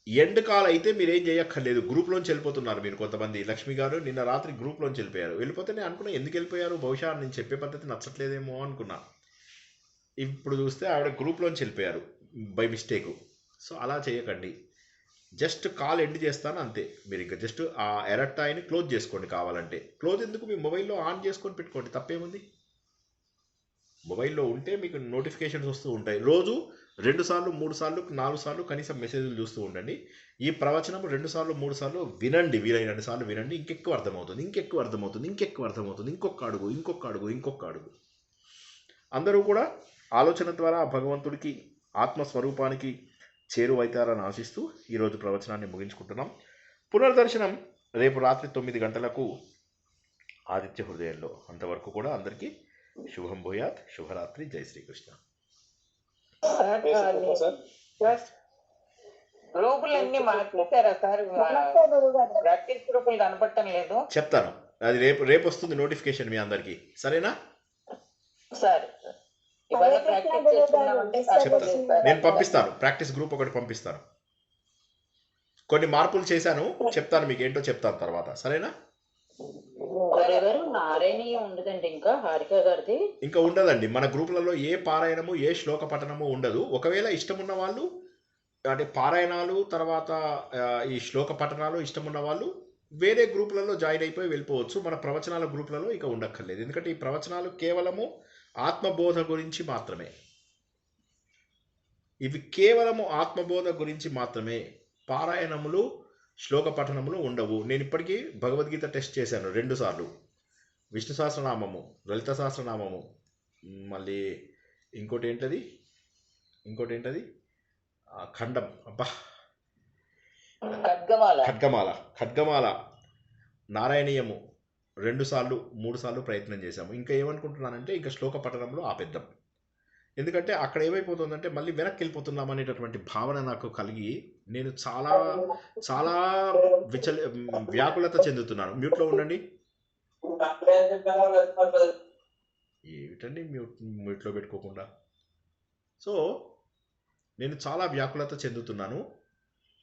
ఎండ్ కాల్ అయితే మీరేం చేయక్కర్లేదు. గ్రూప్లోంచి వెళ్ళిపోతున్నారు మీరు కొంతమంది. లక్ష్మి గారు నిన్న రాత్రి గ్రూప్లోంచి వెళ్ళిపోయారు. వెళ్ళిపోతే నేను అనుకున్నా ఎందుకు వెళ్ళిపోయారు, బహుశా నేను చెప్పే పద్ధతి నచ్చట్లేదేమో అనుకున్నా. ఇప్పుడు చూస్తే ఆవిడ గ్రూప్లోంచి వెళ్ళిపోయారు బై మిస్టేక్. సో అలా చేయకండి. జస్ట్ కాల్ ఎండ్ చేస్తాను అంతే. మీరు ఇంకా జస్ట్ ఆ ఎరట్ ఆయన్ని క్లోజ్ చేసుకోండి. కావాలంటే క్లోజ్ ఎందుకు, మీ మొబైల్లో ఆన్ చేసుకొని పెట్టుకోండి, తప్పేముంది. మొబైల్లో ఉంటే మీకు నోటిఫికేషన్స్ వస్తూ ఉంటాయి. రోజు 2 సార్లు 3 సార్లు 4 సార్లు కనీసం మెసేజ్లు చూస్తూ ఉండండి. ఈ ప్రవచనం 2 సార్లు 3 సార్లు వినండి, వీలైన సార్లు వినండి. ఇంకొక అర్థమవుతుంది. ఇంకొక అడుగు. అందరూ కూడా ఆలోచన ద్వారా భగవంతుడికి ఆత్మస్వరూపానికి చేరువైతారని ఆశిస్తూ ఈరోజు ప్రవచనాన్ని ముగించుకుంటున్నాం. పునర్దర్శనం రేపు రాత్రి 9 గంటలకు ఆదిత్య హృదయంలో. అంతవరకు కూడా అందరికీ శుభం భూయాత్, శుభరాత్రి, జై శ్రీకృష్ణ. గ్రూపులన్నీ మార్చేశారా సార్? ప్రాక్టీస్ గ్రూపులు కనపడటం లేదు. చెప్తాను, అది రేపు వస్తుంది నోటిఫికేషన్ మీ అందరికి, సరేనా? సరే, ఇవాళ ప్రాక్టీస్ చేసుకున్నామంటే చెప్తాను, నేను పంపిస్తాను, ప్రాక్టీస్ గ్రూప్ ఒకటి పంపిస్తాను. కొన్ని మార్పులు చేశాను, చెప్తాను మీకు ఏంటో చెప్తాను తర్వాత, సరేనా? నారాయణీయం ఉండదండి, ఇంకా హారిక గారిది ఇంకా ఉండదండి. మన గ్రూపులలో ఏ పారాయణము ఏ శ్లోక పఠనము ఉండదు. ఒకవేళ ఇష్టమున్న వాళ్ళు అంటే పారాయణాలు తర్వాత ఈ శ్లోక పఠనాలు ఇష్టమున్న వాళ్ళు వేరే గ్రూపులలో జాయిన్ అయిపోయి వెళ్ళిపోవచ్చు. మన ప్రవచనాల గ్రూపులలో ఇక ఉండక్కర్లేదు. ఎందుకంటే ఈ ప్రవచనాలు కేవలము ఆత్మబోధ గురించి మాత్రమే. ఇవి కేవలము ఆత్మబోధ గురించి మాత్రమే. పారాయణములు శ్లోక పఠనములు ఉండవు. నేను ఇప్పటికీ భగవద్గీత టెస్ట్ చేశాను 2 సార్లు. విష్ణు సహస్రనామము, లలిత సహస్రనామము, మళ్ళీ ఇంకోటి ఏంటది ఖండం, అబ్బా, ఖడ్గమాల, నారాయణీయము 2 సార్లు 3 సార్లు ప్రయత్నం చేశాము. ఇంకా ఏమనుకుంటున్నానంటే ఇంకా శ్లోక పఠనంలో ఆపేద్దాం. ఎందుకంటే అక్కడ ఏమైపోతుందంటే మళ్ళీ వెనక్కి వెళ్ళిపోతున్నాం అనేటటువంటి భావన నాకు కలిగి నేను చాలా చాలా వ్యాకులత చెందుతున్నాను. మ్యూట్లో ఉండండి. ఏమిటండి మ్యూట్లో పెట్టుకోకుండా. సో నేను చాలా వ్యాకులత చెందుతున్నాను.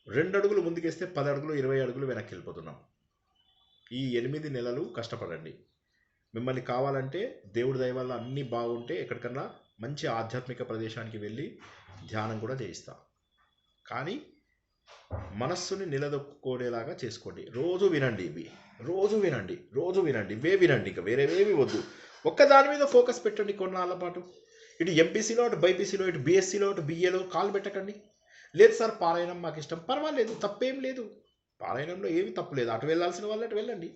2 అడుగులు ముందుకేస్తే 10 అడుగులు 20 అడుగులు వెనక్కి వెళ్ళిపోతున్నాం. ఈ 8 నెలలు కష్టపడండి. మిమ్మల్ని కావాలంటే దేవుడి దయ వల్ల అన్నీ బాగుంటే ఎక్కడికన్నా మంచి ఆధ్యాత్మిక ప్రదేశానికి వెళ్ళి ధ్యానం కూడా చేయిస్తా. కానీ మనస్సుని నిలదొక్కునేలాగా చేసుకోండి. రోజు వినండి, ఇవే వినండి, ఇంకా వేరేవేవి వద్దు. ఒక్కదాని మీద ఫోకస్ పెట్టండి కొన్నాళ్ళ పాటు. ఇటు ఎంపీసీలో, అటు బైపీసీలో, ఇటు బీఎస్సీలో, అటు బీఏలో కాలు పెట్టకండి. లేదు సార్ పారాయణం మాకు ఇష్టం, పర్వాలేదు, తప్పేం లేదు. పారాయణంలో ఏమి తప్పు లేదు. అటు వెళ్ళాల్సిన వాళ్ళు అటు వెళ్ళండి.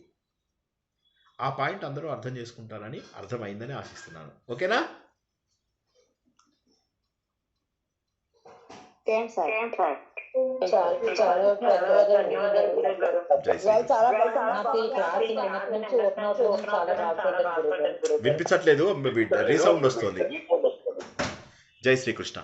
ఆ పాయింట్ అందరూ అర్థం చేసుకుంటారని, అర్థమైందని ఆశిస్తున్నాను. ఓకేనా? వినిపించట్లేదు, రీసౌండ్ వస్తుంది. జై శ్రీకృష్ణ.